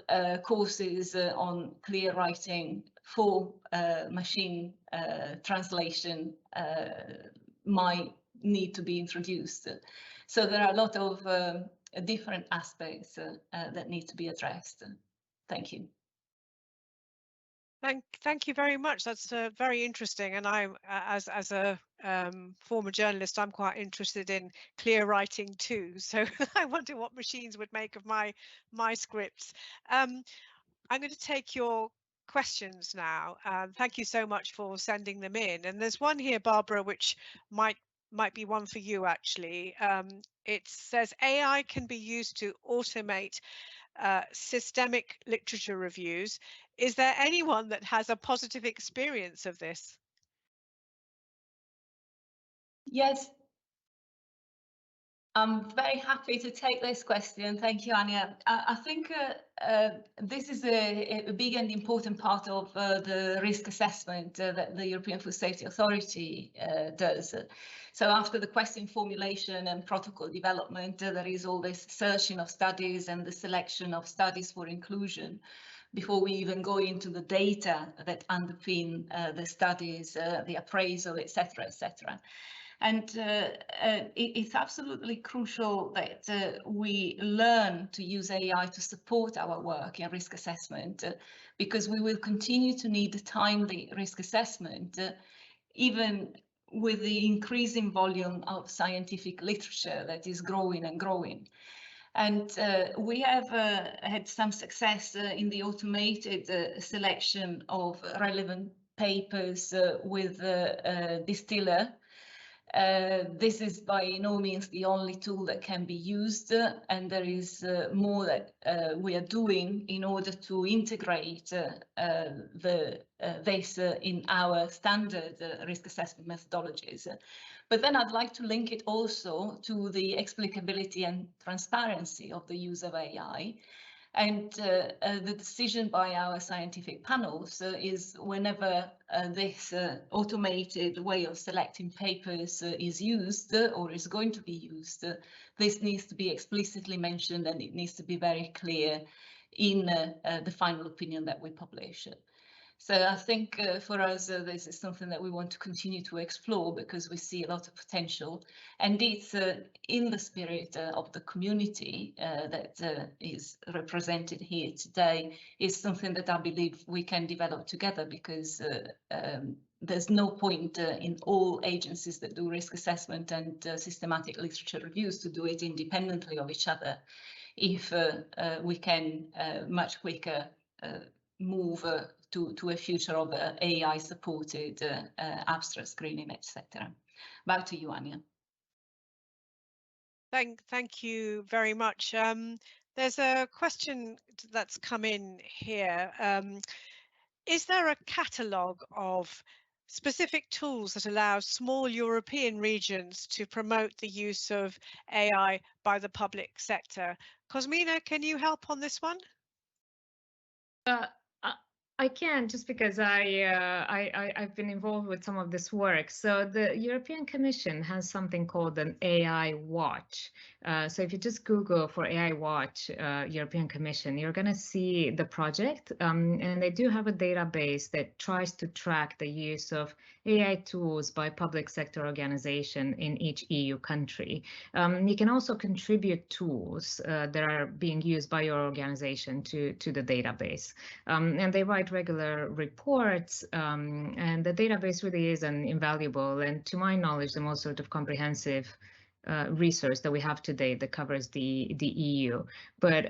courses on clear writing for machine translation might need to be introduced. So there are a lot of different aspects that need to be addressed. Thank you. Thank you very much. That's very interesting. And I, as a former journalist, I'm quite interested in clear writing too. So I wonder what machines would make of my scripts. I'm going to take your questions now. Thank you so much for sending them in. And there's one here, Barbara, which might be one for you actually. It says AI can be used to automate systemic literature reviews. Is there anyone that has a positive experience of this? Yes, I'm very happy to take this question. Thank you, Anya. I think this is a big and important part of the risk assessment that the European Food Safety Authority does. So after the question formulation and protocol development, there is all this searching of studies and the selection of studies for inclusion before we even go into the data that underpin the studies, the appraisal, etc., etc. And it's absolutely crucial that we learn to use AI to support our work in risk assessment, because we will continue to need timely risk assessment, even with the increasing volume of scientific literature that is growing and growing. And we have had some success in the automated selection of relevant papers with Distiller. This is by no means the only tool that can be used, and there is more that we are doing in order to integrate this in our standard risk assessment methodologies. But then I'd like to link it also to the explicability and transparency of the use of AI. And the decision by our scientific panels is whenever this automated way of selecting papers is used or is going to be used, this needs to be explicitly mentioned, and it needs to be very clear in the final opinion that we publish. So I think for us, this is something that we want to continue to explore, because we see a lot of potential, and it's in the spirit of the community that is represented here today. Is something that I believe we can develop together, because there's no point in all agencies that do risk assessment and systematic literature reviews to do it independently of each other if we can much quicker move to a future of AI-supported abstract screening, etc. Back to you, Anya. Thank you very much. There's a question that's come in here. Is there a catalogue of specific tools that allow small European regions to promote the use of AI by the public sector? Cosmina, can you help on this one? I can, just because I've been involved with some of this work. So the European Commission has something called an AI Watch. So if you just Google for AI Watch European Commission, you're going to see the project. And they do have a database that tries to track the use of AI tools by public sector organization in each EU country. You can also contribute tools that are being used by your organization to the database. And they write regular reports, and the database really is invaluable, and to my knowledge, the most sort of comprehensive resource that we have today that covers the EU. But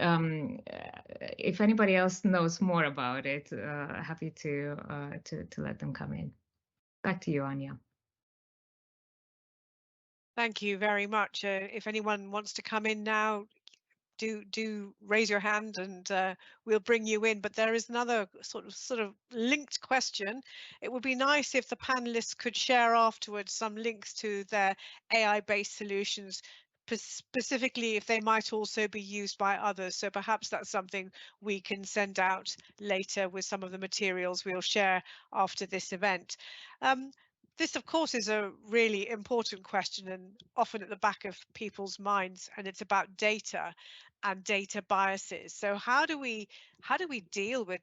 if anybody else knows more about it, happy to let them come in. Back to you, Anya. Thank you very much. If anyone wants to come in now, do raise your hand, and we'll bring you in. But there is another sort of linked question. It would be nice if the panelists could share afterwards some links to their AI-based solutions, specifically if they might also be used by others. So perhaps that's something we can send out later with some of the materials we'll share after this event. This, of course, is a really important question and often at the back of people's minds, and it's about data and data biases. So how do we deal with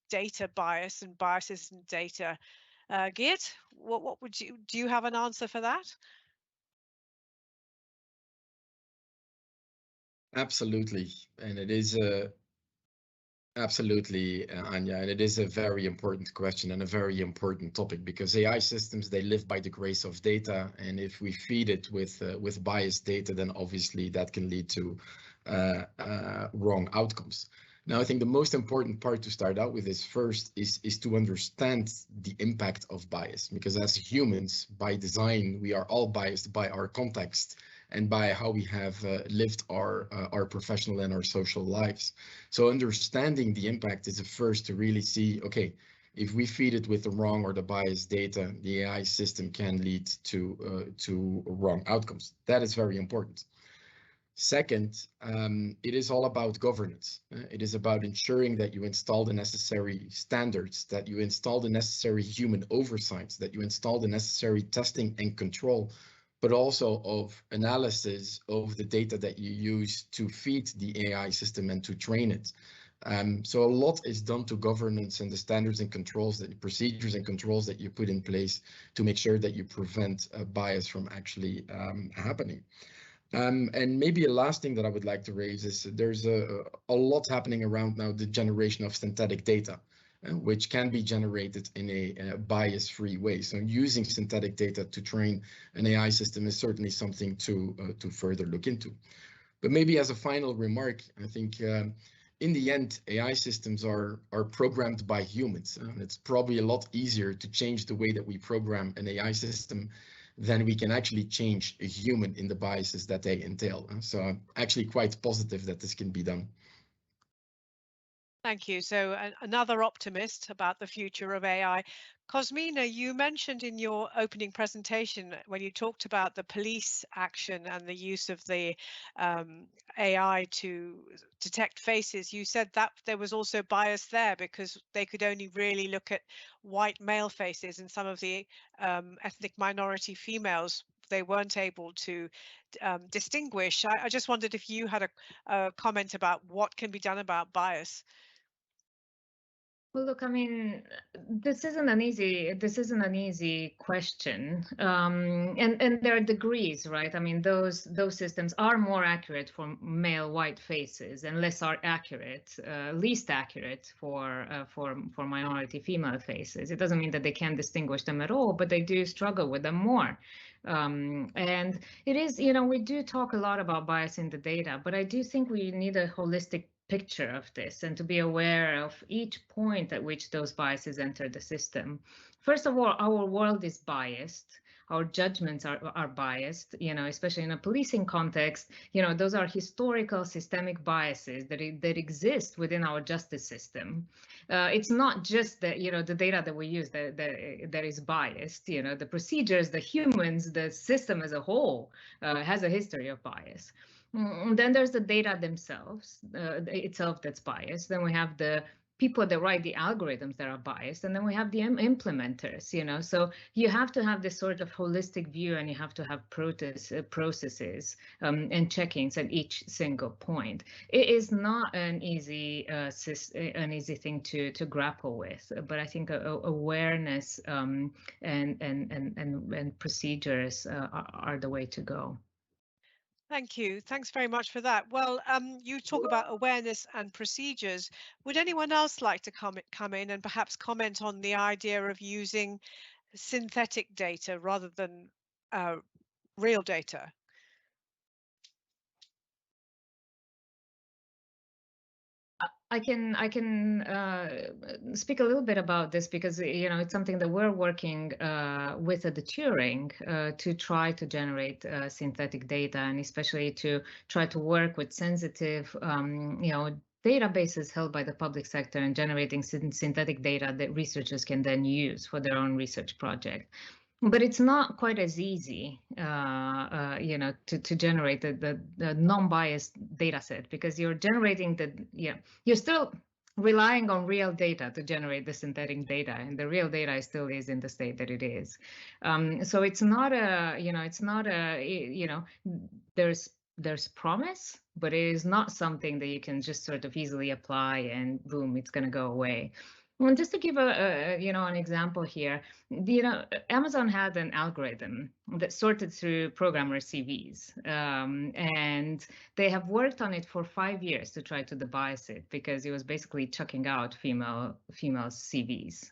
data bias and biases in data? Geert, what would do you have an answer for that? Absolutely, and it is absolutely, Anya, and it is a very important question and a very important topic, because AI systems, they live by the grace of data, and if we feed it with biased data, then obviously that can lead to wrong outcomes. Now, I think the most important part to start out with is first is to understand the impact of bias, because as humans, by design, we are all biased by our context and by how we have lived our professional and our social lives. So understanding the impact is the first to really see, okay, if we feed it with the wrong or the biased data, the AI system can lead to wrong outcomes. That is very important. Second, it is all about governance. It is about ensuring that you install the necessary standards, that you install the necessary human oversights, that you install the necessary testing and control, but also of analysis of the data that you use to feed the AI system and to train it. So a lot is done to governance and the standards and controls, that the procedures and controls that you put in place to make sure that you prevent bias from actually happening. And maybe a last thing that I would like to raise is there's a lot happening around now the generation of synthetic data, which can be generated in a bias-free way. So using synthetic data to train an AI system is certainly something to further look into. But maybe as a final remark, I think in the end, AI systems are programmed by humans. It's probably a lot easier to change the way that we program an AI system than we can actually change a human in the biases that they entail. So I'm actually quite positive that this can be done. Thank you. So another optimist about the future of AI. Cosmina, you mentioned in your opening presentation when you talked about the police action and the use of the AI to detect faces, you said that there was also bias there because they could only really look at white male faces, and some of the ethnic minority females they weren't able to distinguish. I just wondered if you had a comment about what can be done about bias. Well, look, I mean, this isn't an easy question, and there are degrees, right? I mean, those systems are more accurate for male white faces and less least accurate for minority female faces. It doesn't mean that they can't distinguish them at all, but they do struggle with them more. And it is, we do talk a lot about bias in the data, but I do think we need a holistic picture of this and to be aware of each point at which those biases enter the system. First of all, our world is biased. Our judgments are biased, especially in a policing context. Those are historical systemic biases that exist within our justice system. It's not just that, the data that we use that is biased. The procedures, the humans, the system as a whole has a history of bias. Then there's the data themselves, itself that's biased. Then we have the people that write the algorithms that are biased, and then we have the implementers. So you have to have this sort of holistic view, and you have to have processes and check-ins at each single point. It is not an easy thing to grapple with, but I think awareness and procedures are the way to go. Thank you. Thanks very much for that. Well, you talk about awareness and procedures. Would anyone else like to come in and perhaps comment on the idea of using synthetic data rather than real data? I can speak a little bit about this because it's something that we're working with at the Turing to try to generate synthetic data, and especially to try to work with sensitive databases held by the public sector and generating synthetic data that researchers can then use for their own research project. But it's not quite as easy, to generate the non-biased data set, because you're generating you're still relying on real data to generate the synthetic data, and the real data still is in the state that it is. So it's not there's promise, but it is not something that you can just sort of easily apply and boom, it's going to go away. Well, just to give an example here, Amazon had an algorithm that sorted through programmer CVs, and they have worked on it for 5 years to try to debias it, because it was basically chucking out female CVs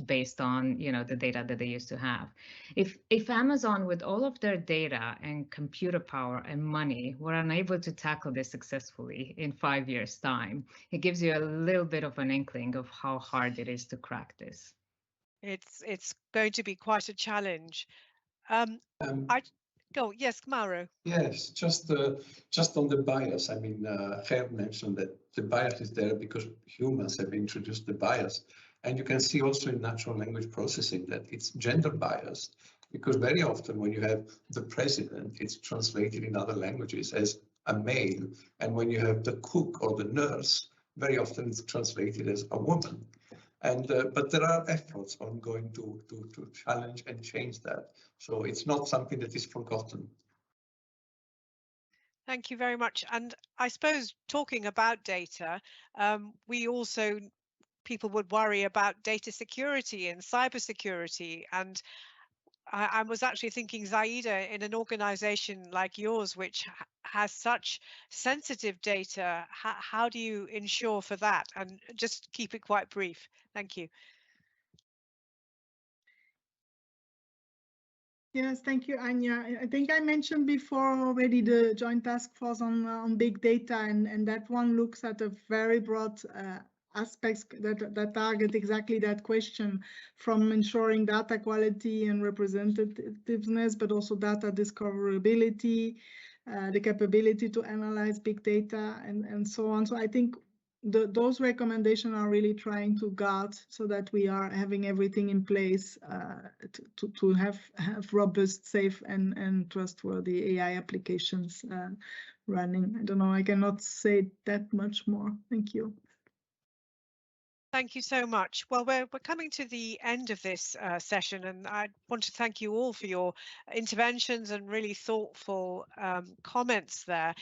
based on the data that they used to have. If Amazon, with all of their data and computer power and money, were unable to tackle this successfully in 5 years' time, it gives you a little bit of an inkling of how hard it is to crack this. It's going to be quite a challenge. Yes, Mauro. Yes, just on the bias. I mean, Ger mentioned that the bias is there because humans have introduced the bias. And you can see also in natural language processing that it's gender biased, because very often when you have the president, it's translated in other languages as a male. And when you have the cook or the nurse, very often it's translated as a woman. And but there are efforts ongoing to challenge and change that. So it's not something that is forgotten. Thank you very much. And I suppose talking about data, people would worry about data security and cybersecurity. And I was actually thinking, Zaida, in an organization like yours, which has such sensitive data, how do you ensure for that? And just keep it quite brief. Thank you. Yes, thank you, Anya. I think I mentioned before already the Joint Task Force on Big Data, and that one looks at a very broad aspects that target exactly that question, from ensuring data quality and representativeness, but also data discoverability, the capability to analyze big data, and so on. So I think those recommendations are really trying to guard so that we are having everything in place to have robust, safe, and trustworthy AI applications running. I don't know, I cannot say that much more. Thank you. Thank you so much. Well, we're coming to the end of this session, and I want to thank you all for your interventions and really thoughtful comments there.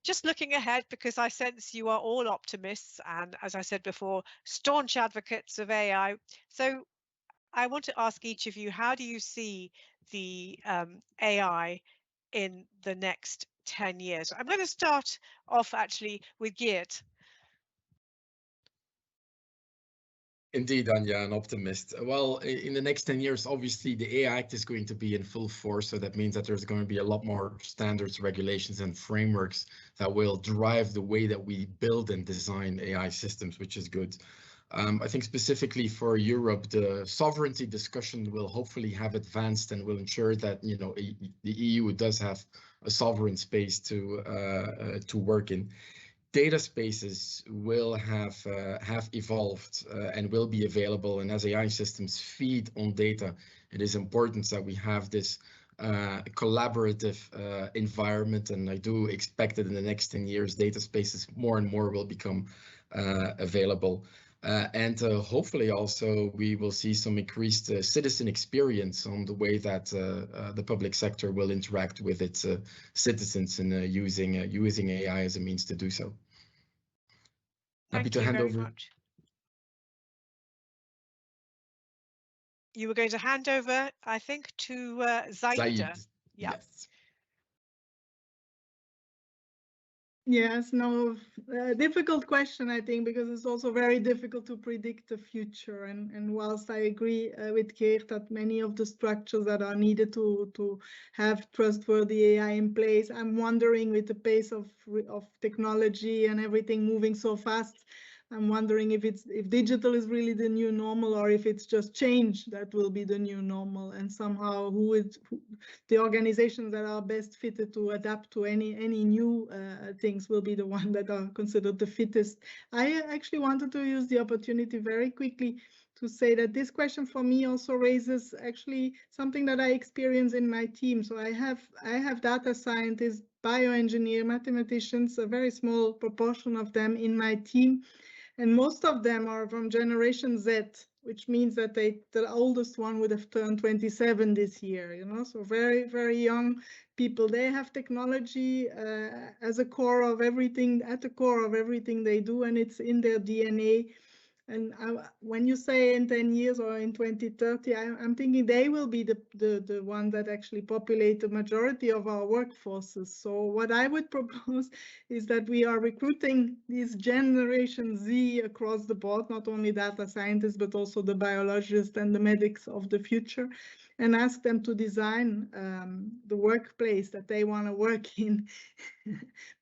Just looking ahead, because I sense you are all optimists and, as I said before, staunch advocates of AI. So I want to ask each of you, how do you see the AI in the next 10 years? I'm going to start off actually with Geert. Indeed, Anya, an optimist. Well, in the next 10 years, obviously, the AI Act is going to be in full force. So that means that there's going to be a lot more standards, regulations, and frameworks that will drive the way that we build and design AI systems, which is good. I think specifically for Europe, the sovereignty discussion will hopefully have advanced and will ensure that the EU does have a sovereign space to work in. Data spaces will have evolved and will be available, and as AI systems feed on data, it is important that we have this collaborative environment, and I do expect that in the next 10 years, data spaces more and more will become available. And hopefully also we will see some increased citizen experience on the way that the public sector will interact with its citizens in using AI as a means to do so. Happy to hand over. Much. You were going to hand over, I think, to Zaida. Zaid. Yeah. Yes. Yes, no, difficult question, I think, because it's also very difficult to predict the future. And whilst I agree with Geert that many of the structures that are needed to have trustworthy AI in place, I'm wondering with the pace of technology and everything moving so fast, I'm wondering if digital is really the new normal or if it's just change that will be the new normal, and somehow the organizations that are best fitted to adapt to any new things will be the one that are considered the fittest. I actually wanted to use the opportunity very quickly to say that this question for me also raises actually something that I experience in my team. So I have data scientists, bioengineer, mathematicians, a very small proportion of them in my team. And most of them are from Generation Z, which means that the oldest one would have turned 27 this year, you know, so very, very young people. They have technology as a core of everything, at the core of everything they do, and it's in their DNA. And when you say in 10 years or in 2030, I'm thinking they will be the one that actually populate the majority of our workforces. So what I would propose is that we are recruiting these Generation Z across the board, not only data scientists, but also the biologists and the medics of the future, and ask them to design the workplace that they want to work in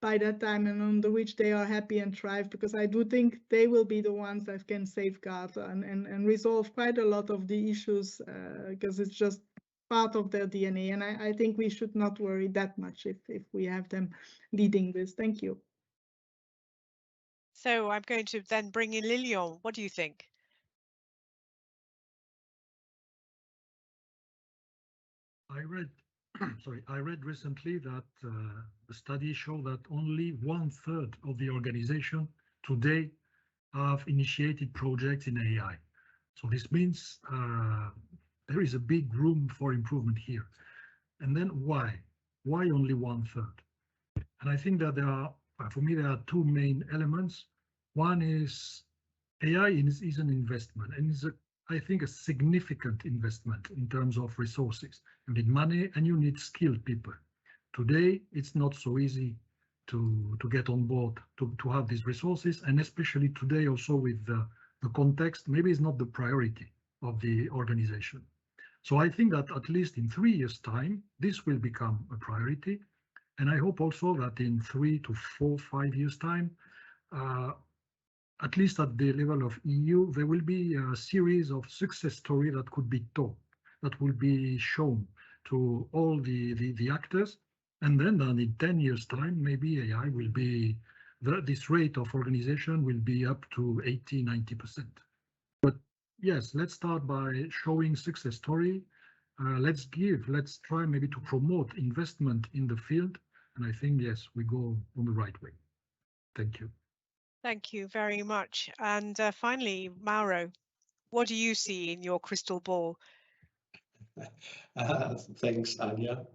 by that time, and under which they are happy and thrive, because I do think they will be the ones that can safeguard and resolve quite a lot of the issues, because it's just part of their DNA. And I think we should not worry that much if we have them leading this. Thank you. So I'm going to then bring in Lilian. What do you think? I read recently that the study showed that only 1/3 of the organization today have initiated projects in AI. So this means there is a big room for improvement here. And then why? Why only 1/3? And I think that for me, there are two main elements. One is AI is an investment, and is I think a significant investment in terms of resources. You need money and you need skilled people. Today, it's not so easy to get on board to have these resources, and especially today also with the context, maybe it's not the priority of the organization. So I think that at least in 3 years' time, this will become a priority. And I hope also that in 3 to 4, 5 years' time, at least at the level of EU, there will be a series of success stories that could be taught, that will be shown to all the actors. And then in 10 years' time, maybe AI will be, this rate of organization will be up to 80, 90%. But yes, let's start by showing success story. Let's try maybe to promote investment in the field. And I think, yes, we go on the right way. Thank you. Thank you very much. And finally, Mauro, what do you see in your crystal ball? Thanks, Anja.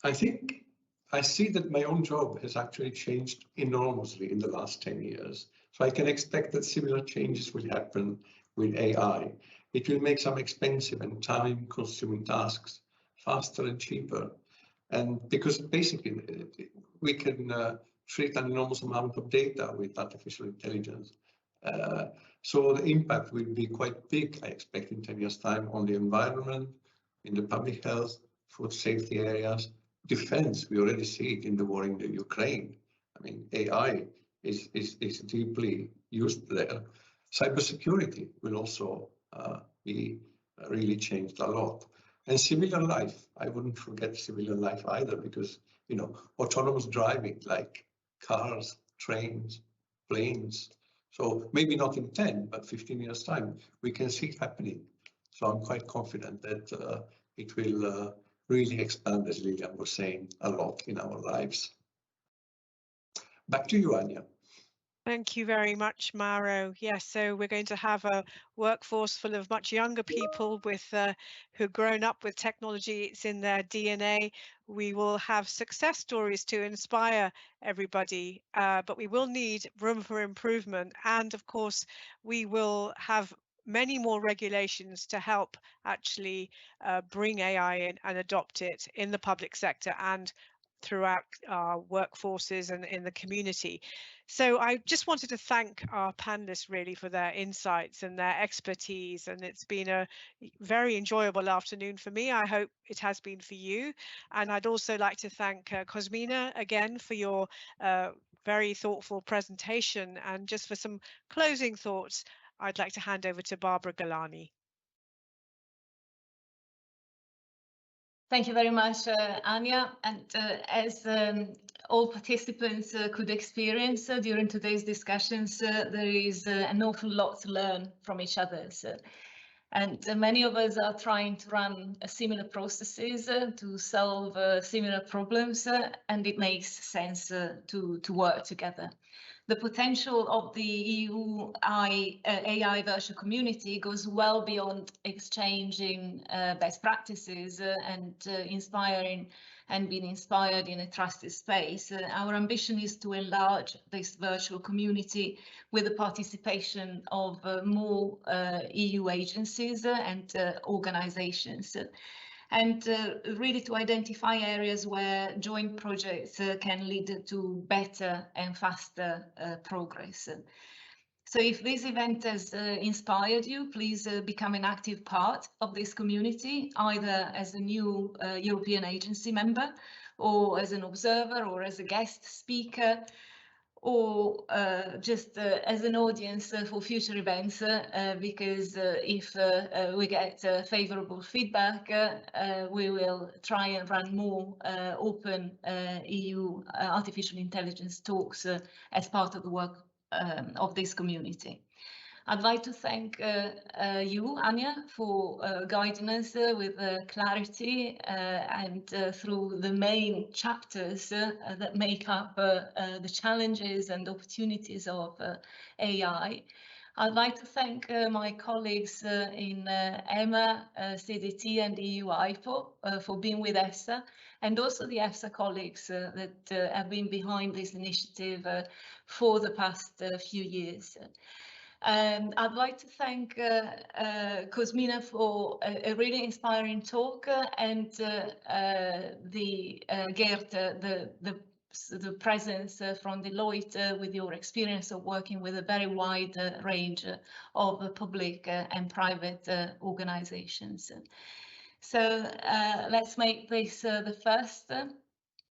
I think I see that my own job has actually changed enormously in the last 10 years. So I can expect that similar changes will happen with AI. It will make some expensive and time-consuming tasks faster and cheaper. And because basically we can treat an enormous amount of data with artificial intelligence. So the impact will be quite big, I expect, in 10 years' time on the environment, in the public health, food safety areas, defense. We already see it in the war in the Ukraine. I mean, AI is deeply used there. Cybersecurity will also be really changed a lot. And civilian life, I wouldn't forget civilian life either, because, you know, autonomous driving, like cars, trains, planes. So maybe not in 10, but 15 years' time, we can see it happening. So I'm quite confident that it will really expand, as Lilian was saying, a lot in our lives. Back to you, Anja. Thank you very much, Mauro. Yes, so we're going to have a workforce full of much younger people with who've grown up with technology. It's in their DNA. We will have success stories to inspire everybody, but we will need room for improvement. And of course, we will have many more regulations to help actually bring AI in and adopt it in the public sector and throughout our workforces and in the community. So I just wanted to thank our panelists really for their insights and their expertise, and it's been a very enjoyable afternoon for me. I hope it has been for you. And I'd also like to thank Cosmina again for your very thoughtful presentation. And just for some closing thoughts, I'd like to hand over to Barbara Galani. Thank you very much, Anya. And as all participants could experience during today's discussions, there is an awful lot to learn from each other. And many of us are trying to run similar processes to solve similar problems, and it makes sense to work together. The potential of the EU AI virtual community goes well beyond exchanging best practices and inspiring and being inspired in a trusted space. Our ambition is to enlarge this virtual community with the participation of more EU agencies and organizations. And really to identify areas where joint projects can lead to better and faster progress. So if this event has inspired you, please become an active part of this community, either as a new European agency member, or as an observer, or as a guest speaker, or just as an audience for future events, because if we get favorable feedback, we will try and run more open EU artificial intelligence talks as part of the work of this community. I'd like to thank you, Anya, for guiding us with clarity and through the main chapters that make up the challenges and opportunities of AI. I'd like to thank my colleagues in EMA, CDT and EU IPO for being with EFSA, and also the EFSA colleagues that have been behind this initiative for the past few years. And I'd like to thank Cosmina for a really inspiring talk, and Geert, the presence from Deloitte with your experience of working with a very wide range of public and private organizations. So let's make this the first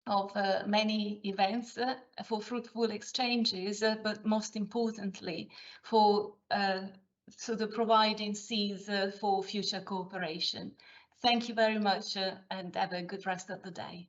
of many events for fruitful exchanges, but most importantly for sort of providing seeds for future cooperation. Thank you very much and have a good rest of the day.